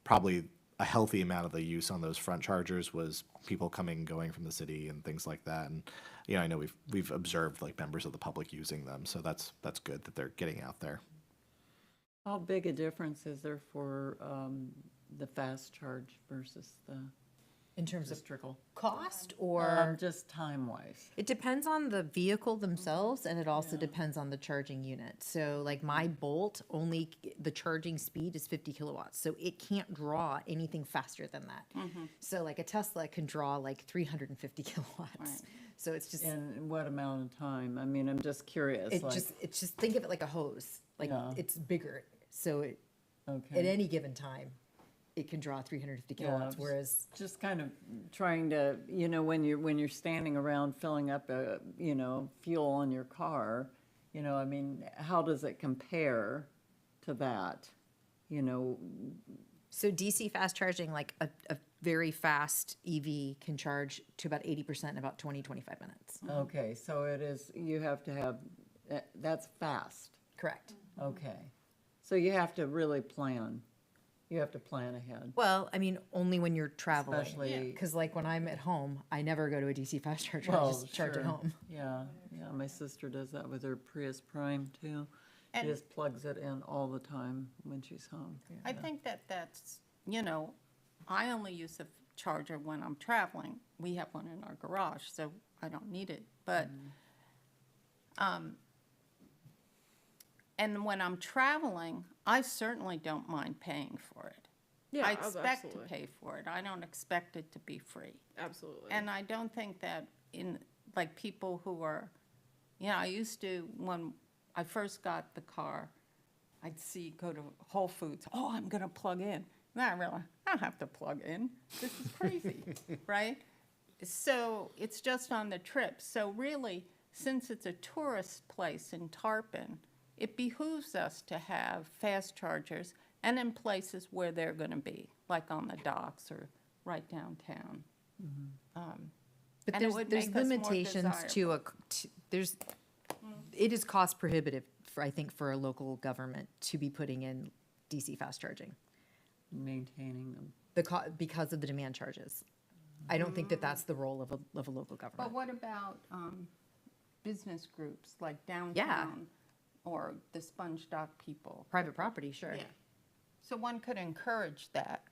probably a healthy amount of the use on those front chargers was people coming and going from the city and things like that. And I know we've observed like members of the public using them, so that's good that they're getting out there. How big a difference is there for the fast charge versus the In terms of trickle? cost, or Just time-wise. it depends on the vehicle themselves, and it also depends on the charging unit. So like my Bolt, the charging speed is 50 kilowatts, so it can't draw anything faster than that. So like a Tesla can draw like 350 kilowatts. So it's just, In what amount of time? I mean, I'm just curious, it's just think of it like a hose, like Yeah. it's bigger. So at okay. any given time, it can draw 350 kilowatts, Yeah, whereas Just kind of trying to, when you're standing around filling up fuel on your car, I mean, how does it compare to that? So DC fast charging, like a very fast EV can charge to about 80% in about 20, 25 minutes. Okay, so it is, you have to have, that's fast, Correct. okay. So you have to really plan. You have to plan ahead, Well, I mean, only when you're traveling. especially. Because like when I'm at home, I never go to a DC fast charger. I Well, just charge sure. at home. Yeah, yeah, my sister does that with her Prius Prime too. She And- just plugs it in all the time when she's home. I think that that's, you know, I only use the charger when I'm traveling. We have one in our garage, so I don't need it. But, and when I'm traveling, I certainly don't mind paying for it. Yeah, I expect to absolutely. pay for it. I don't expect it to be free. Absolutely. And I don't think that in, like, people who are, you know, I used to, when I first got the car, I'd go to Whole Foods, oh, I'm gonna plug in. Then I realized, I don't have to plug in. This is crazy, right? So it's just on the trip. So really, since it's a tourist place in Tarpon, it behooves us to have fast chargers and in places where they're gonna be, like on the docks or right downtown. But And it would there's make us more limitations to there's, it is cost prohibitive for, I think, for a local government to be putting in DC fast charging. Maintaining them. Because of the demand charges. I don't think that that's the role of a local But government. what about business groups like downtown or the Sponge Dock people? Private property, sure. Yeah. So one could encourage that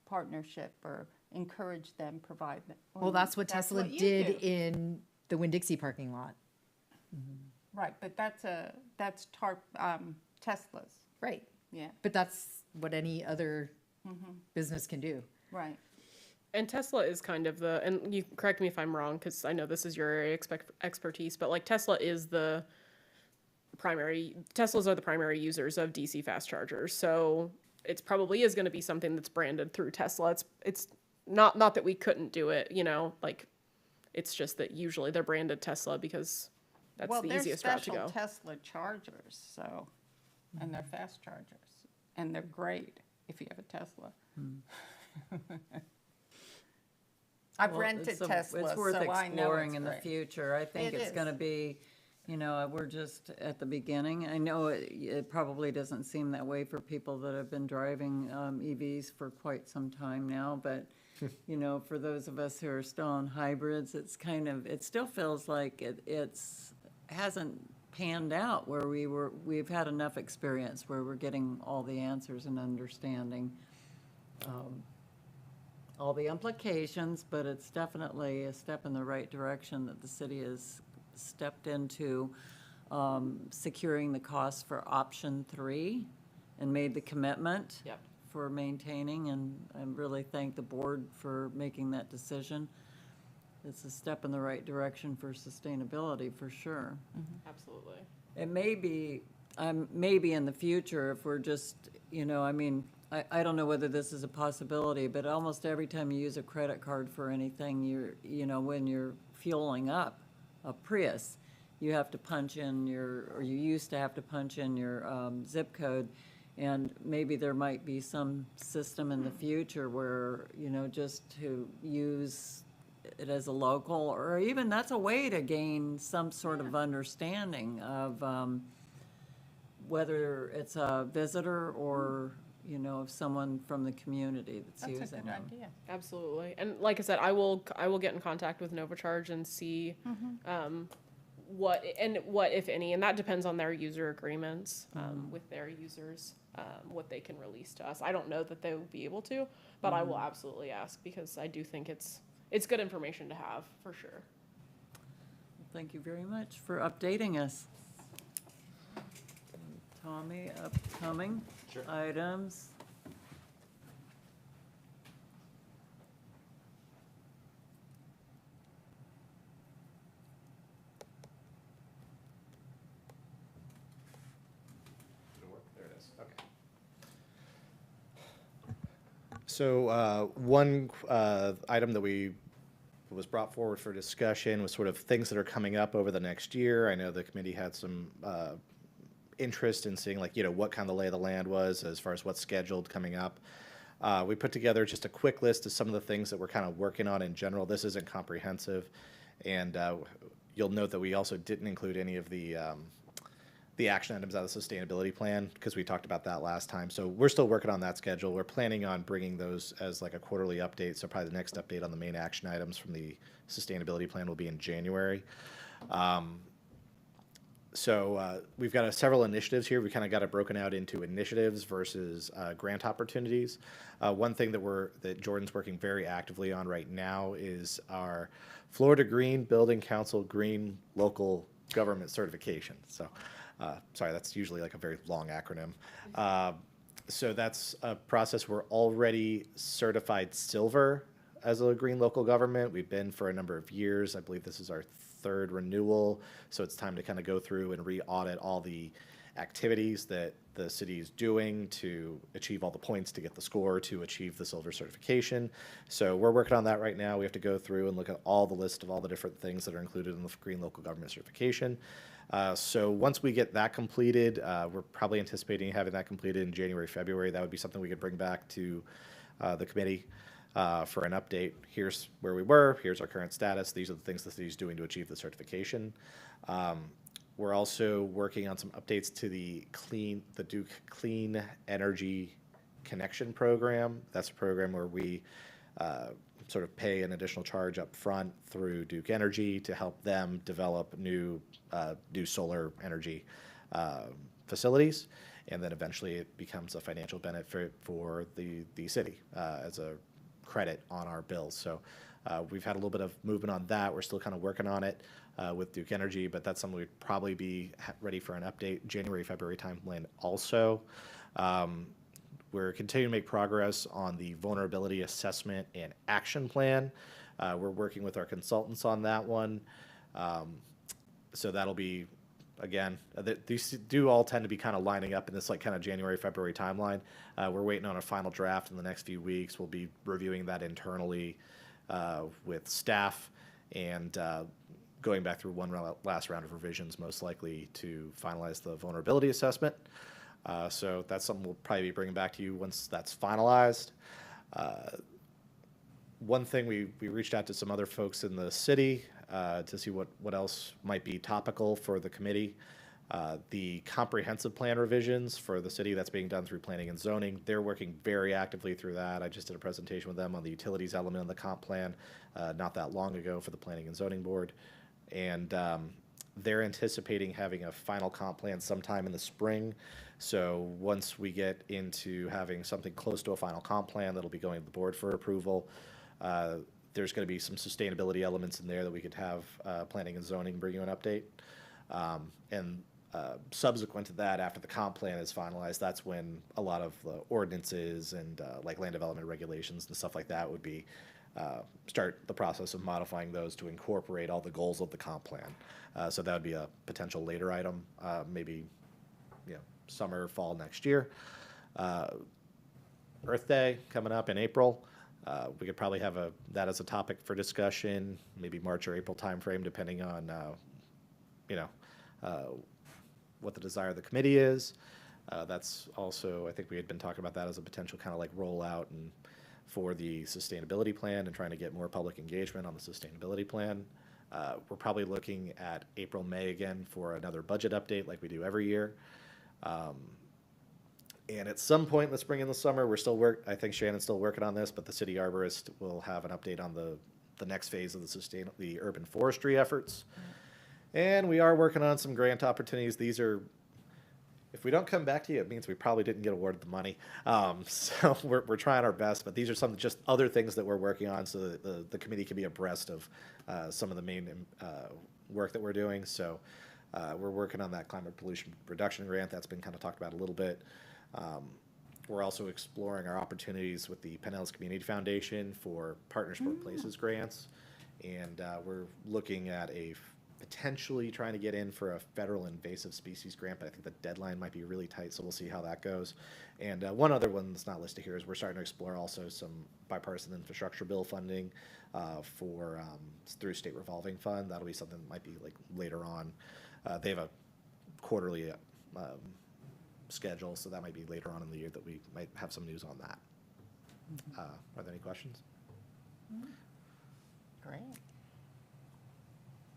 partnership or encourage them provide that. Well, that's what Tesla you did do. in the Winn-Dixie parking lot. Right, but that's Tesla's, Right. yeah, But that's what any other business can do. right. And Tesla is kind of and you correct me if I'm wrong, because I know this is your area expertise, but like Teslas are the primary users of DC fast chargers. So it's probably is going to be something that's branded through Tesla. It's not that we couldn't do it, you know, like it's just that usually they're branded Tesla because that's Well, the they're easiest route to special go. Tesla chargers, so, and they're fast chargers, and they're great if you have a Tesla. I've Well, rented it's Tesla, It's worth so I know exploring it's in the great. future. I think It it's is. gonna be, you know, we're just at the beginning. I know it probably doesn't seem that way for people that have been driving EVs for quite some time now, but, you know, for those of us who are still on hybrids, it's kind of, it still feels like hasn't panned out where we've had enough experience where we're getting all the answers and understanding all the implications, but it's definitely a step in the right direction that the city has stepped into, securing the cost for option 3 and made the commitment Yep. for maintaining, and I really thank the board for making that decision. It's a step in the right direction for sustainability, for sure. Absolutely. It may be, maybe in the future, if we're just, you know, I mean, I don't know whether this is a possibility, but almost every time you use a credit card for anything, you know, when you're fueling up a Prius, you have to punch in or you used to have to punch in your zip code. And maybe there might be some system in the future where, you know, just to use it as a local, or even that's a way to gain some sort of understanding of whether it's a visitor or, you know, of someone from the community that's That's a using good them. idea. Absolutely. And like I said, I will get in contact with NovaCharge and see what if any, and that depends on their user agreements with their users, what they can release to us. I don't know that they will be able to, but I will absolutely ask because I do think it's good information to have for sure. Thank you very much for updating us. Tommy, upcoming items. There it is, okay. So one item that was brought forward for discussion was sort of things that are coming up over the next year. I know the committee had some interest in seeing, like, you know, what kind of lay of the land was as far as what's scheduled coming up. We put together just a quick list of some of the things that we're kind of working on in general. This isn't comprehensive, and you'll note that we also didn't include any of the the action items out of the sustainability plan, because we talked about that last time. So we're still working on that schedule. We're planning on bringing those as like a quarterly update. So probably the next update on the main action items from the sustainability plan will be in January. So we've got several initiatives here. We kind of got it broken out into initiatives versus grant opportunities. One thing that Jordan's working very actively on right now is our Florida Green Building Council Green Local Government Certification. So, sorry, that's usually like a very long acronym. So that's a process. We're already certified silver as a green local government. We've been for a number of years. I believe this is our third renewal, so it's time to kind of go through and re-audit all the activities that the city is doing to achieve all the points to get the score to achieve the silver certification. So we're working on that right now. We have to go through and look at all the list of all the different things that are included in the green local government certification. So once we get that completed, we're probably anticipating having that completed in January, February. That would be something we could bring back to the committee for an update. Here's where we were, here's our current status, these are the things the city's doing to achieve the certification. We're also working on some updates to the Duke Clean Energy Connection Program. That's a program where we sort of pay an additional charge up front through Duke Energy to help them develop new solar energy facilities. And then eventually it becomes a financial benefit for the city as a credit on our bills. So we've had a little bit of movement on that. We're still kind of working on it with Duke Energy, but that's something we'd probably be ready for an update January, February timeline also. We're continuing to make progress on the vulnerability assessment and action plan. We're working with our consultants on that one. So that'll be, again, these do all tend to be kind of lining up in this like kind of January, February timeline. We're waiting on a final draft in the next few weeks. We'll be reviewing that internally with staff and going back through one last round of revisions, most likely to finalize the vulnerability assessment. So that's something we'll probably be bringing back to you once that's finalized. One thing, we reached out to some other folks in the city to see what else might be topical for the committee. The comprehensive plan revisions for the city, that's being done through planning and zoning. They're working very actively through that. I just did a presentation with them on the utilities element of the comp plan not that long ago for the planning and zoning board. And they're anticipating having a final comp plan sometime in the spring. So once we get into having something close to a final comp plan that'll be going to the board for approval, there's going to be some sustainability elements in there that we could have planning and zoning bring you an update. And subsequent to that, after the comp plan is finalized, that's when a lot of the ordinances and like land development regulations and stuff like that would be start the process of modifying those to incorporate all the goals of the comp plan. So that would be a potential later item, maybe summer, fall next year. Earth Day coming up in April. We could probably have that as a topic for discussion, maybe March or April timeframe, depending on what the desire of the committee is. That's also, I think we had been talking about that as a potential kind of like rollout and for the sustainability plan and trying to get more public engagement on the sustainability plan. We're probably looking at April, May again for another budget update like we do every year. And at some point in the spring and the summer, I think Shannon's still working on this, but the city arborist will have an update on the next phase of the urban forestry efforts. And we are working on some grant opportunities. These are, if we don't come back to you, it means we probably didn't get awarded the money. So we're trying our best, but these are some just other things that we're working on so that the committee can be abreast of some of the main work that we're doing. So we're working on that climate pollution reduction grant. That's been kind of talked about a little bit. We're also exploring our opportunities with the Pinellas Community Foundation for Partners for Places grants. And we're looking at potentially trying to get in for a federal invasive species grant, but I think the deadline might be really tight, so we'll see how that goes. And one other one that's not listed here is we're starting to explore also some bipartisan infrastructure bill funding through state revolving fund. That'll be something that might be like later on. They have a quarterly schedule, so that might be later on in the year that we might have some news on that. Are there any questions? Great.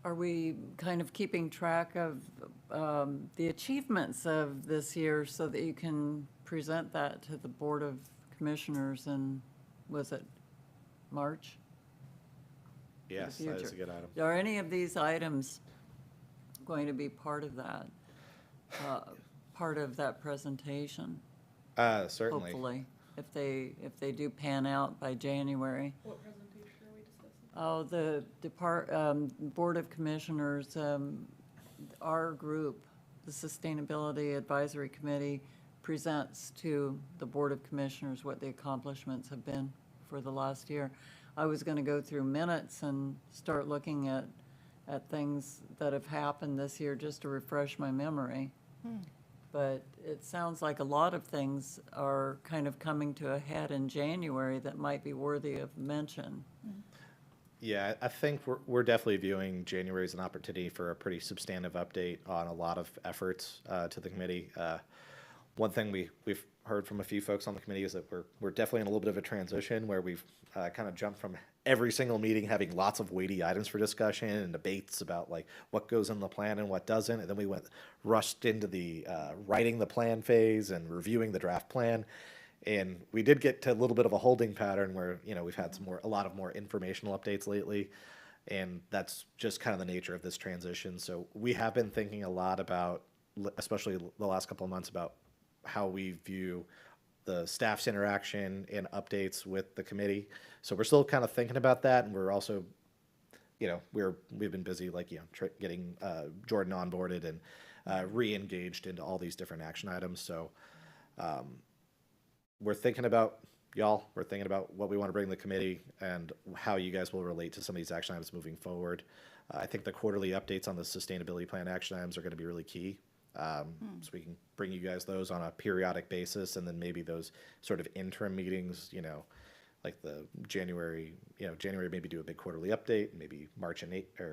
are we kind of keeping track of the achievements of this year so that you can present that to the Board of Commissioners in, was it March? Yes, that is a future. good item. Are any of these items going to be part of that presentation? Certainly. Hopefully, if they do pan out by January. What presentation are we discussing? Oh, the Board of Commissioners, our group, the Sustainability Advisory Committee, presents to the Board of Commissioners what the accomplishments have been for the last year. I was gonna go through minutes and start looking at things that have happened this year, just to refresh my memory. But it sounds like a lot of things are kind of coming to a head in January that might be worthy of mention. Yeah, I think we're definitely viewing January as an opportunity for a pretty substantive update on a lot of efforts to the committee. One thing we've heard from a few folks on the committee is that we're definitely in a little bit of a transition where we've kind of jumped from every single meeting having lots of weighty items for discussion and debates about like what goes in the plan and what doesn't, and then we rushed into the writing the plan phase and reviewing the draft plan. And we did get to a little bit of a holding pattern where, we've had a lot of more informational updates lately. And that's just kind of the nature of this transition. So we have been thinking a lot about, especially the last couple of months, about how we view the staff's interaction and updates with the committee. So we're still kind of thinking about that. And we're also, we've been busy, getting Jordan onboarded and re-engaged into all these different action items. So, we're thinking about y'all. We're thinking about what we want to bring to the committee and how you guys will relate to some of these action items moving forward. I think the quarterly updates on the sustainability plan action items are going to be really key. So we can bring you guys those on a periodic basis, and then maybe those sort of interim meetings, like the January, maybe do a big quarterly update, maybe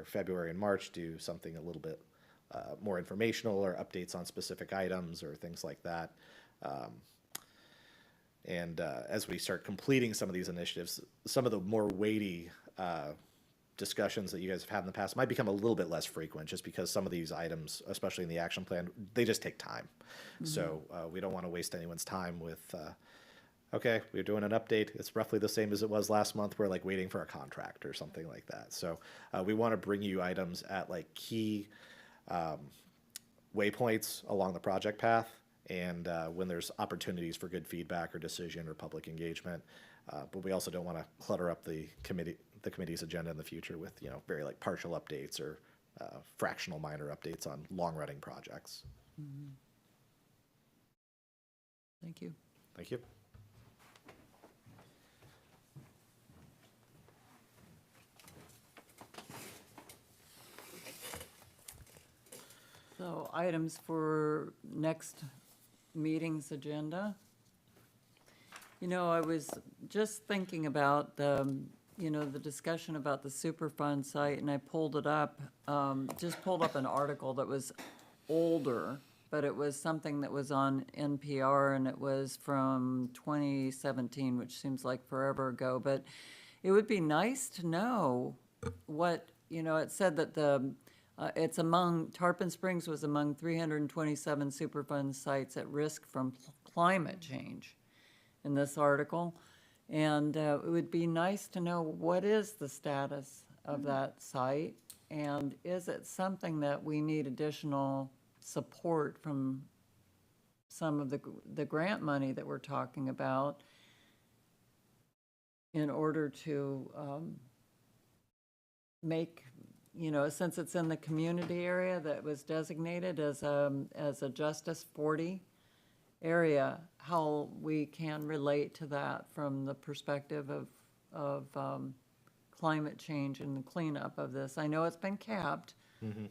February and March do something a little bit more informational or updates on specific items or things like that. And as we start completing some of these initiatives, some of the more weighty discussions that you guys have had in the past might become a little bit less frequent, just because some of these items, especially in the action plan, they just take time. So we don't want to waste anyone's time with, okay, we're doing an update. It's roughly the same as it was last month. We're like waiting for a contract or something like that. So we want to bring you items at like key waypoints along the project path. And when there's opportunities for good feedback or decision or public engagement, but we also don't want to clutter up the committee's agenda in the future with very like partial updates or fractional minor updates on long-running projects. Thank you. Thank you. So items for next meeting's agenda. I was just thinking about the discussion about the Superfund site, and I pulled it up, just pulled up an article that was older, but it was something that was on NPR, and it was from 2017, which seems like forever ago. But it would be nice to know what, it said that Tarpon Springs was among 327 Superfund sites at risk from climate change in this article. And it would be nice to know what is the status of that site, and is it something that we need additional support from some of the grant money that we're talking about in order to make, since it's in the community area that was designated as a Justice 40 area, how we can relate to that from the perspective of climate change and the cleanup of this. I know it's been capped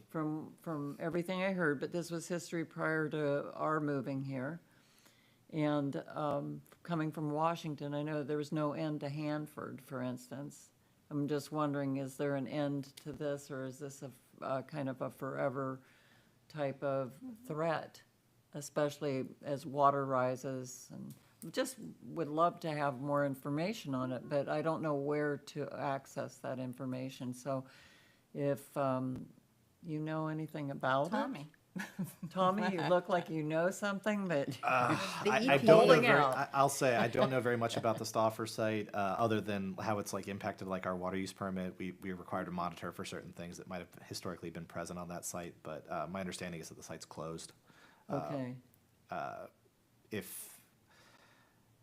from everything I heard, but this was history prior to our moving here. And coming from Washington, I know there was no end to Hanford, for instance. I'm just wondering, is there an end to this, or is this a kind of a forever type of threat, especially as water rises? And just would love to have more information on it, but I don't know where to access that information. So if you know anything about it. Tommy. Tommy, you look like you know something, but I don't know Holding very, out. I'll say I don't know very much about the Stauffer site, other than how it's like impacted like our water use permit. We're required to monitor for certain things that might have historically been present on that site, but my understanding is that the site's closed. okay. If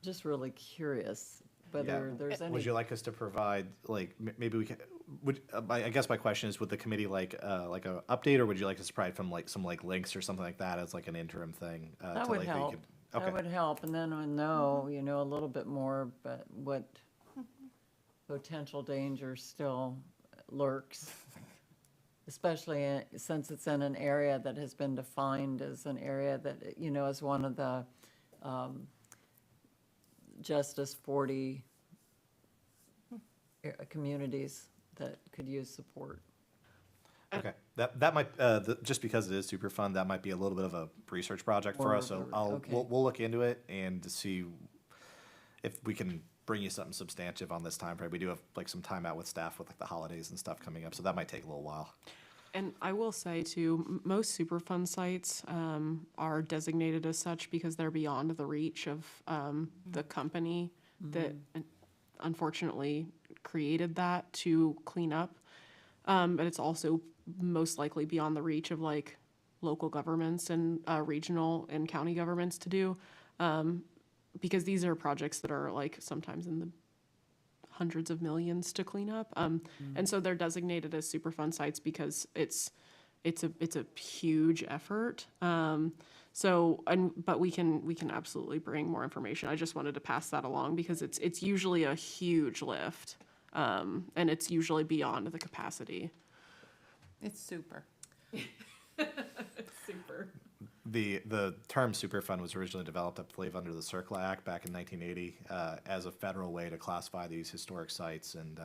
Just really curious yeah, whether there's would any, you like us to provide like maybe we can? Would I guess my question is, would the committee like a update, or would you like us to provide from like some like links or something like that as like an interim thing? that to, would like, where you help. could- That Okay. would help, and then we'll know, you know, a little bit more, but what potential danger still lurks. Especially since it's in an area that has been defined as an area that, you know, is one of the Justice 40 communities that could use support. Okay, that might, just because it is super fun, that might be a little bit of a research project for More us, so of a- okay. we'll look into it and to see if we can bring you something substantive on this time frame. We do have like some time out with staff with like the holidays and stuff coming up, so that might take a little while. And I will say too, most Superfund sites are designated as such because they're beyond the reach of the company that unfortunately created that to clean up. But it's also most likely beyond the reach of like local governments and regional and county governments to do. Because these are projects that are like sometimes in the hundreds of millions to clean up. And so they're designated as Superfund sites because it's a huge effort. But we can absolutely bring more information. I just wanted to pass that along because it's usually a huge lift. And it's usually beyond the capacity. It's super. Super. The term Superfund was originally developed, I believe, under the CERCLA Act back in 1980 as a federal way to classify these historic sites, and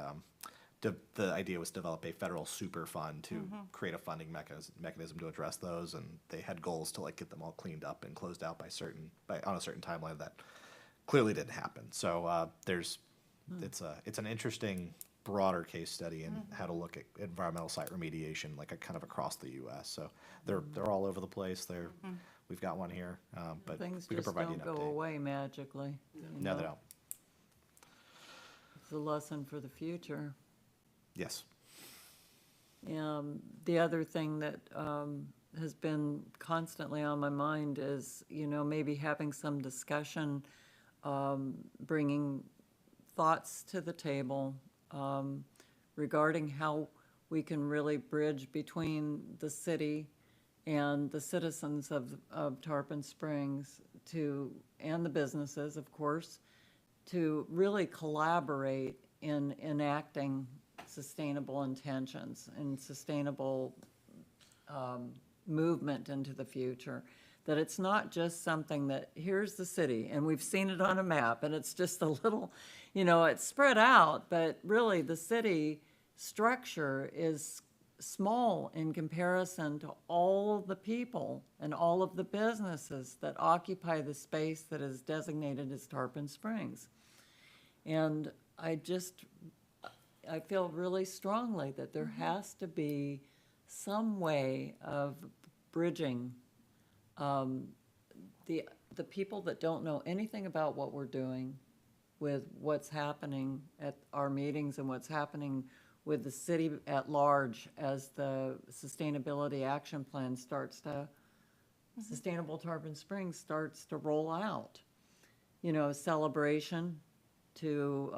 the idea was to develop a federal Superfund to create a funding mechanism to address those, and they had goals to like get them all cleaned up and closed out on a certain timeline that clearly didn't happen. So it's an interesting broader case study in how to look at environmental site remediation, like kind of across the U.S. So they're all over the place. We've got one here, but Things we can just provide you don't an go update. away magically. you No, know. they don't. It's a lesson for the future. Yes. The other thing that has been constantly on my mind is, you know, maybe having some discussion, bringing thoughts to the table regarding how we can really bridge between the city and the citizens of Tarpon Springs and the businesses, of course, to really collaborate in enacting sustainable intentions and sustainable movement into the future. That it's not just something that, here's the city, and we've seen it on a map, and it's just a little, you know, it's spread out, but really the city structure is small in comparison to all the people and all of the businesses that occupy the space that is designated as Tarpon Springs. And I feel really strongly that there has to be some way of bridging the people that don't know anything about what we're doing with what's happening at our meetings and what's happening with the city at large as the Sustainability Action Plan Sustainable Tarpon Springs starts to roll out. You know, celebration to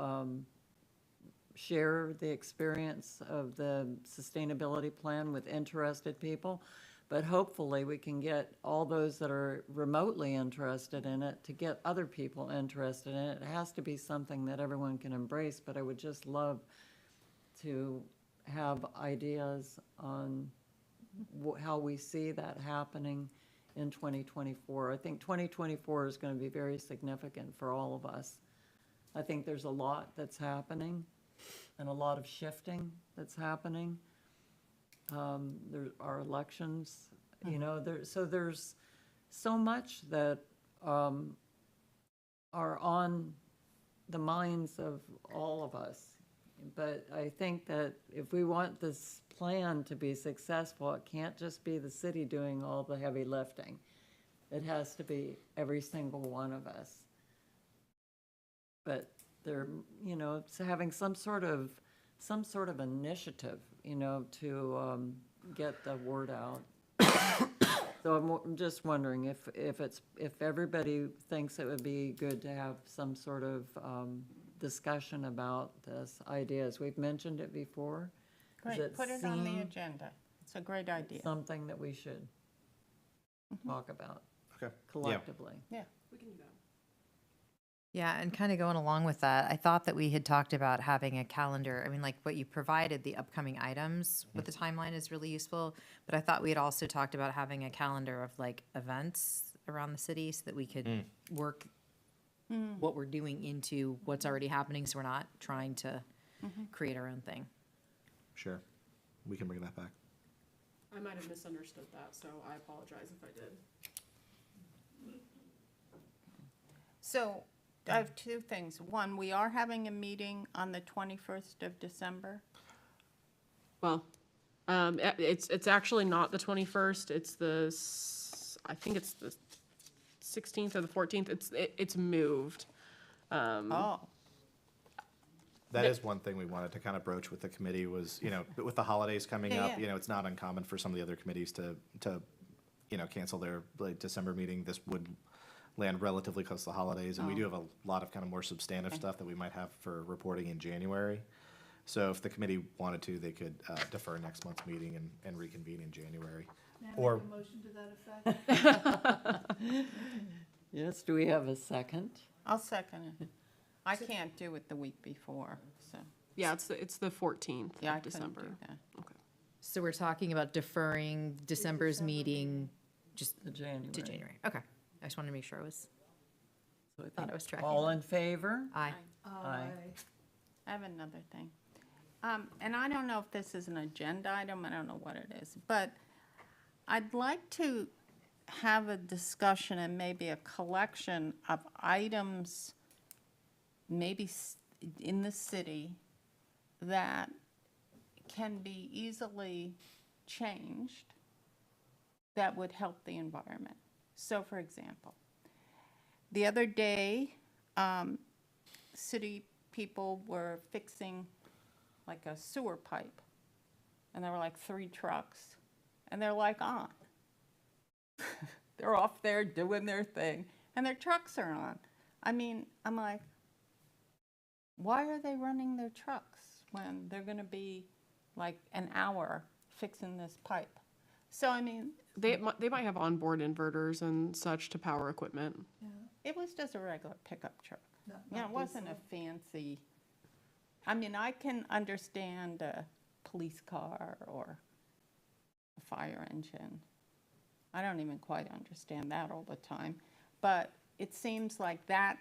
share the experience of the sustainability plan with interested people. But hopefully we can get all those that are remotely interested in it to get other people interested in it. It has to be something that everyone can embrace, but I would just love to have ideas on how we see that happening in 2024. I think 2024 is going to be very significant for all of us. I think there's a lot that's happening and a lot of shifting that's happening. There are elections, you know, there's so much that are on the minds of all of us, But I think that if we want this plan to be successful, it can't just be the city doing all the heavy lifting. It has to be every single one of us. But they're, it's having some sort of initiative, to get the word out. So I'm just wondering if everybody thinks it would be good to have some sort of discussion about this ideas. We've mentioned it before. Does Great, put it on the seem agenda. It's a great idea. something that we should talk about Okay. collectively? Yeah. Yeah, and kind of going along with that, I thought that we had talked about having a calendar. I mean, like what you provided, the upcoming items with the timeline is really useful. But I thought we had also talked about having a calendar of like events around the city so that we could work what we're doing into what's already happening, so we're not trying to create our own thing. Sure. We can bring that back. I might have misunderstood that, so I apologize if I did. So I have two things. One, we are having a meeting on the 21st of December. Well, it's actually not the 21st. It's I think it's the 16th or the 14th. It's moved. Oh, That is one thing we wanted to kind of broach with the committee was, with the holidays coming Yeah, up, yeah. it's not uncommon for some of the other committees to cancel their like December meeting. This would land relatively close to the holidays, and we do have a lot of kind of more substantive stuff that we might have for reporting in January. So if the committee wanted to, they could defer next month's meeting and reconvene in January. May I Or- make a motion to that effect? Yes, do we have a second? I'll second it. I can't do it the week before, so, Yeah, it's the 14th yeah, I of couldn't do December. that. So we're talking about deferring December's meeting just To January. to January. Okay. I just wanted to make sure I was, So I thought think I was tracking. all in favor? Aye. Aye. I have another thing. And I don't know if this is an agenda item, I don't know what it is, but I'd like to have a discussion and maybe a collection of items, maybe in the city, that can be easily changed that would help the environment. So, for example, the other day, city people were fixing like a sewer pipe, and there were like 3 trucks, and they're like on. They're off there doing their thing, and their trucks are on. I mean, I'm like, why are they running their trucks when they're gonna be like an hour fixing this pipe? So, I mean, They might have onboard inverters and such to power equipment. it was just a regular pickup truck. Not- Yeah, not it wasn't a diesel. fancy, I mean, I can understand a police car or a fire engine. I don't even quite understand that all the time. But it seems like that,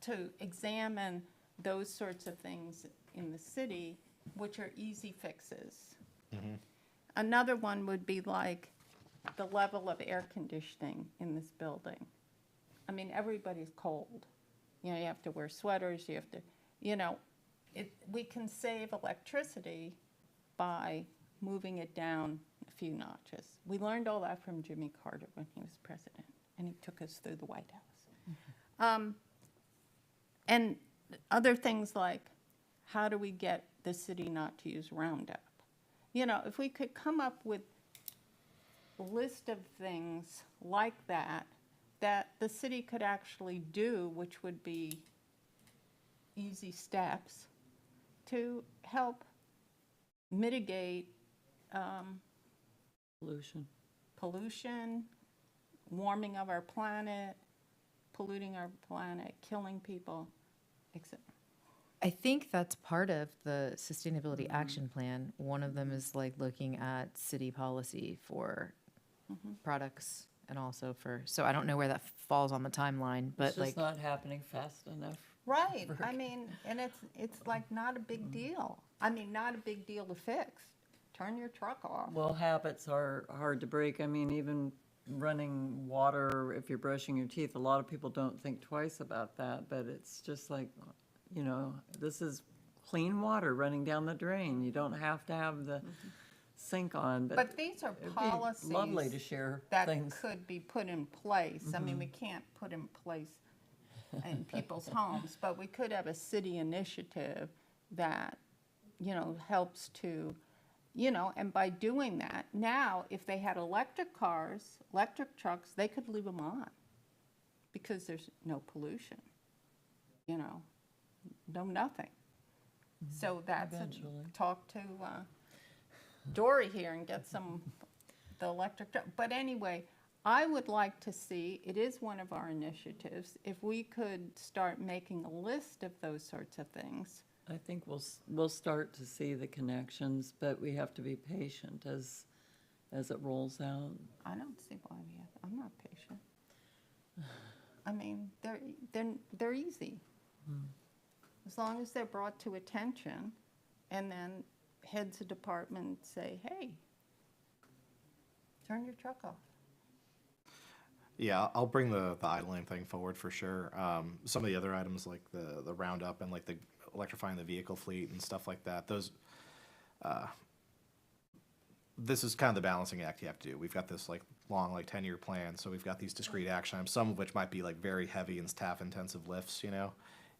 to examine those sorts of things in the city, which are easy fixes. Another one would be like the level of air conditioning in this building. I mean, everybody's cold. You know, you have to wear sweaters, you have to, we can save electricity by moving it down a few notches. We learned all that from Jimmy Carter when he was president, and he took us through the White House. And other things like, how do we get the city not to use Roundup? If we could come up with a list of things like that the city could actually do, which would be easy steps to help mitigate pollution, warming of our planet, polluting our planet, killing people, etc. I think that's part of the sustainability action plan. One of them is like looking at city policy for products and also so I don't know where that falls on the timeline, but It's like, just not happening fast enough. Right, I mean, and it's like not a big deal. I mean, not a big deal to fix. Turn your truck off. Well, habits are hard to break. I mean, even running water, if you're brushing your teeth, a lot of people don't think twice about that, but it's just like, this is clean water running down the drain. You don't have to have the sink on, But these are it'd be lovely to policies share that things. could be put in place. I mean, we can't put in place in people's homes, but we could have a city initiative that, you know, helps to, you know, and by doing that, now, if they had electric cars, electric trucks, they could leave them on because there's no pollution, you know, no nothing. So that's, Eventually. talk to Dory here and get some, the electric truck. But anyway, I would like to see, it is one of our initiatives, if we could start making a list of those sorts of things. I think we'll start to see the connections, but we have to be patient as it rolls out. I don't see why we have, I'm not patient. I mean, they're easy. As long as they're brought to attention, and then heads of department say, hey, turn your truck off. Yeah, I'll bring the idling thing forward for sure. Some of the other items like the roundup and like the electrifying the vehicle fleet and stuff like that, those, this is kind of the balancing act you have to do. We've got this like long, like 10-year plan, so we've got these discrete action items, some of which might be like very heavy and staff-intensive lifts, you know?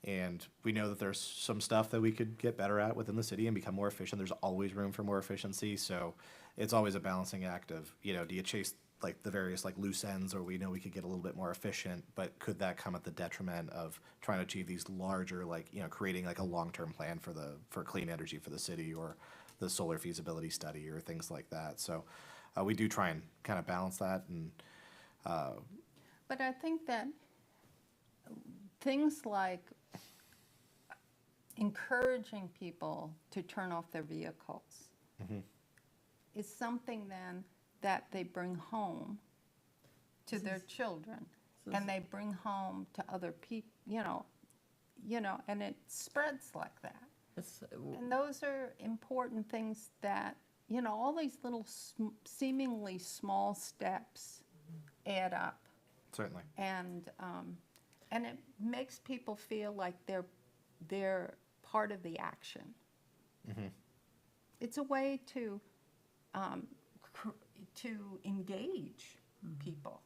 And we know that there's some stuff that we could get better at within the city and become more efficient. There's always room for more efficiency, so it's always a balancing act of, you know, do you chase like the various like loose ends, or we know we could get a little bit more efficient, but could that come at the detriment of trying to achieve these larger, like, you know, creating like a long-term plan for clean energy for the city, or the solar feasibility study, or things like that. So we do try and kind of balance that. And But I think that things like encouraging people to turn off their vehicles is something then that they bring home to their children, and they bring home to other people, you know, and it spreads like that. It's, And those are important things that, you know, all these little seemingly small steps add up. certainly. And it makes people feel like they're part of the action. It's a way to engage people.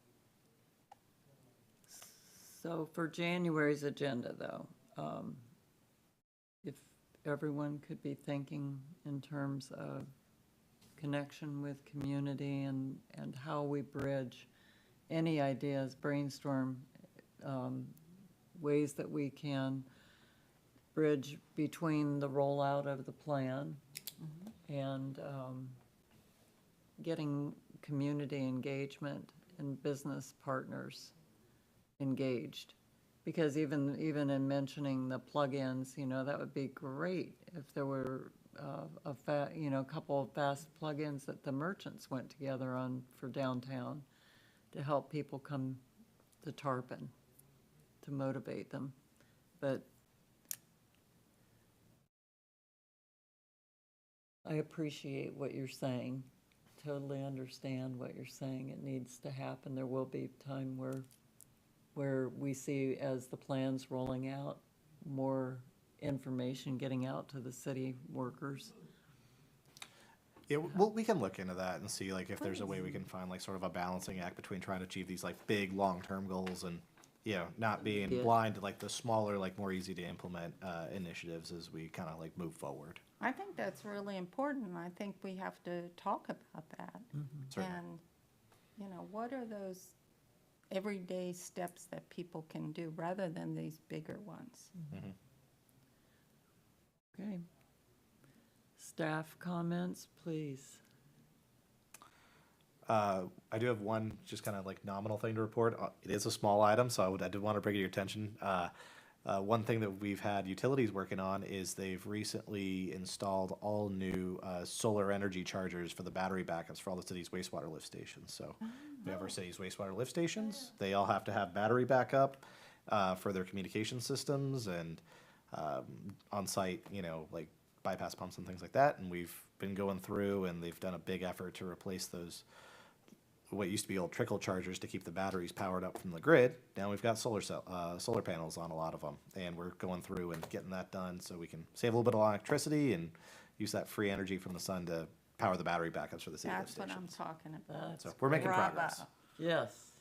So for January's agenda, though, if everyone could be thinking in terms of connection with community and how we bridge any ideas, brainstorm ways that we can bridge between the rollout of the plan and getting community engagement and business partners engaged. Because even in mentioning the plugins, you know, that would be great if there were a couple of fast plugins that the merchants went together on for downtown to help people come to Tarpon, to motivate them. But I appreciate what you're saying, totally understand what you're saying. It needs to happen. There will be time where we see, as the plan's rolling out, more information getting out to the city workers. Yeah, well, we can look into that and see like if there's a way we can find like sort of a balancing act between trying to achieve these like big long-term goals and, you know, not being Yeah. blind to like the smaller, like more easy to implement initiatives as we kind of like move forward. I think that's really important, and I think we have to talk about that. Certainly. And, you know, what are those everyday steps that people can do rather than these bigger ones? Okay. Staff comments, please. I do have one just kind of like nominal thing to report. It is a small item, so I did want to bring it to your attention. One thing that we've had utilities working on is they've recently installed all new solar energy chargers for the battery backups for all the city's wastewater lift stations. So we have our city's wastewater lift stations. They all have to have battery backup for their communication systems and on-site, you know, like bypass pumps and things like that. And we've been going through, and they've done a big effort to replace those what used to be old trickle chargers to keep the batteries powered up from the grid. Now we've got solar panels on a lot of them, and we're going through and getting that done so we can save a little bit of electricity and use that free energy from the sun to power the battery backups for the city lift That's what I'm stations. talking about. So we're making Bravo. progress. Yes.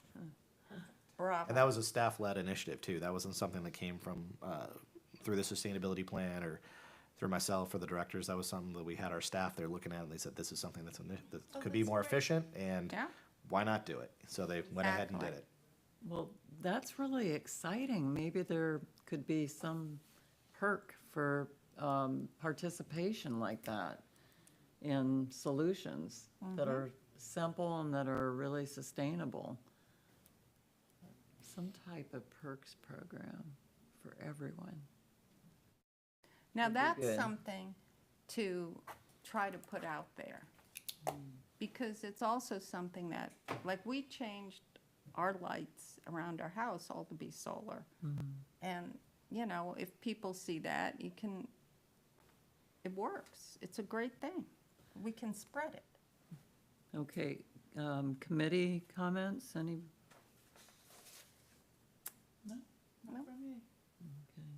Bravo. And that was a staff-led initiative too. That wasn't something that came from, through the sustainability plan or through myself or the directors. That was something that we had our staff there looking at, and they said, this is something that could be more efficient, and Yeah. why not do it? So they went ahead and did Exactly. it. Well, that's really exciting. Maybe there could be some perk for participation like that in solutions that are simple and that are really sustainable. Some type of perks program for everyone. Now, Would be that's good. something to try to put out there. Because it's also something that, like, we changed our lights around our house all to be solar. And, you know, if people see that, it works. It's a great thing. We can spread it. Okay, committee comments, any? Not for me. Okay.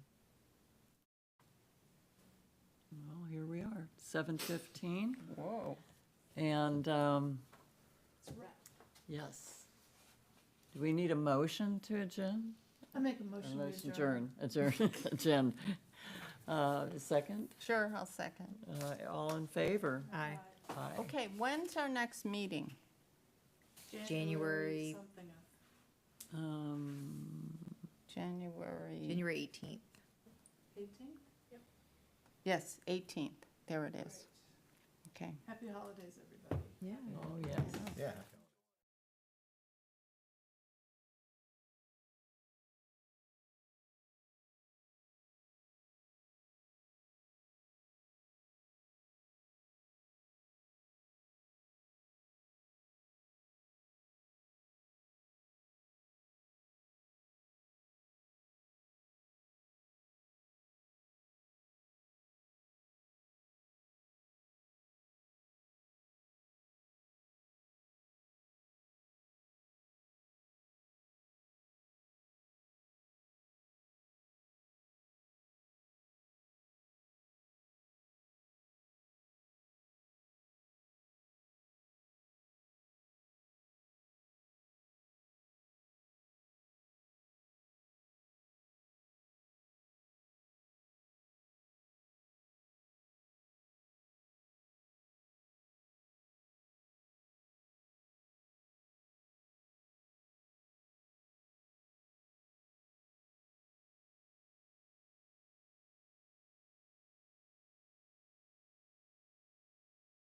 Well, here we are, 7:15, Whoa. and, It's a wrap. yes. Do we need a motion to adjourn? I make a motion to adjourn. Adjourn. Second, Sure, I'll second. all in favor? Aye. Aye. Okay, when's our next meeting? January- Something of January, January 18th. 18th? yes, 18th. There it is. Okay. Happy holidays, everybody. Yeah. Oh, yes. Yeah.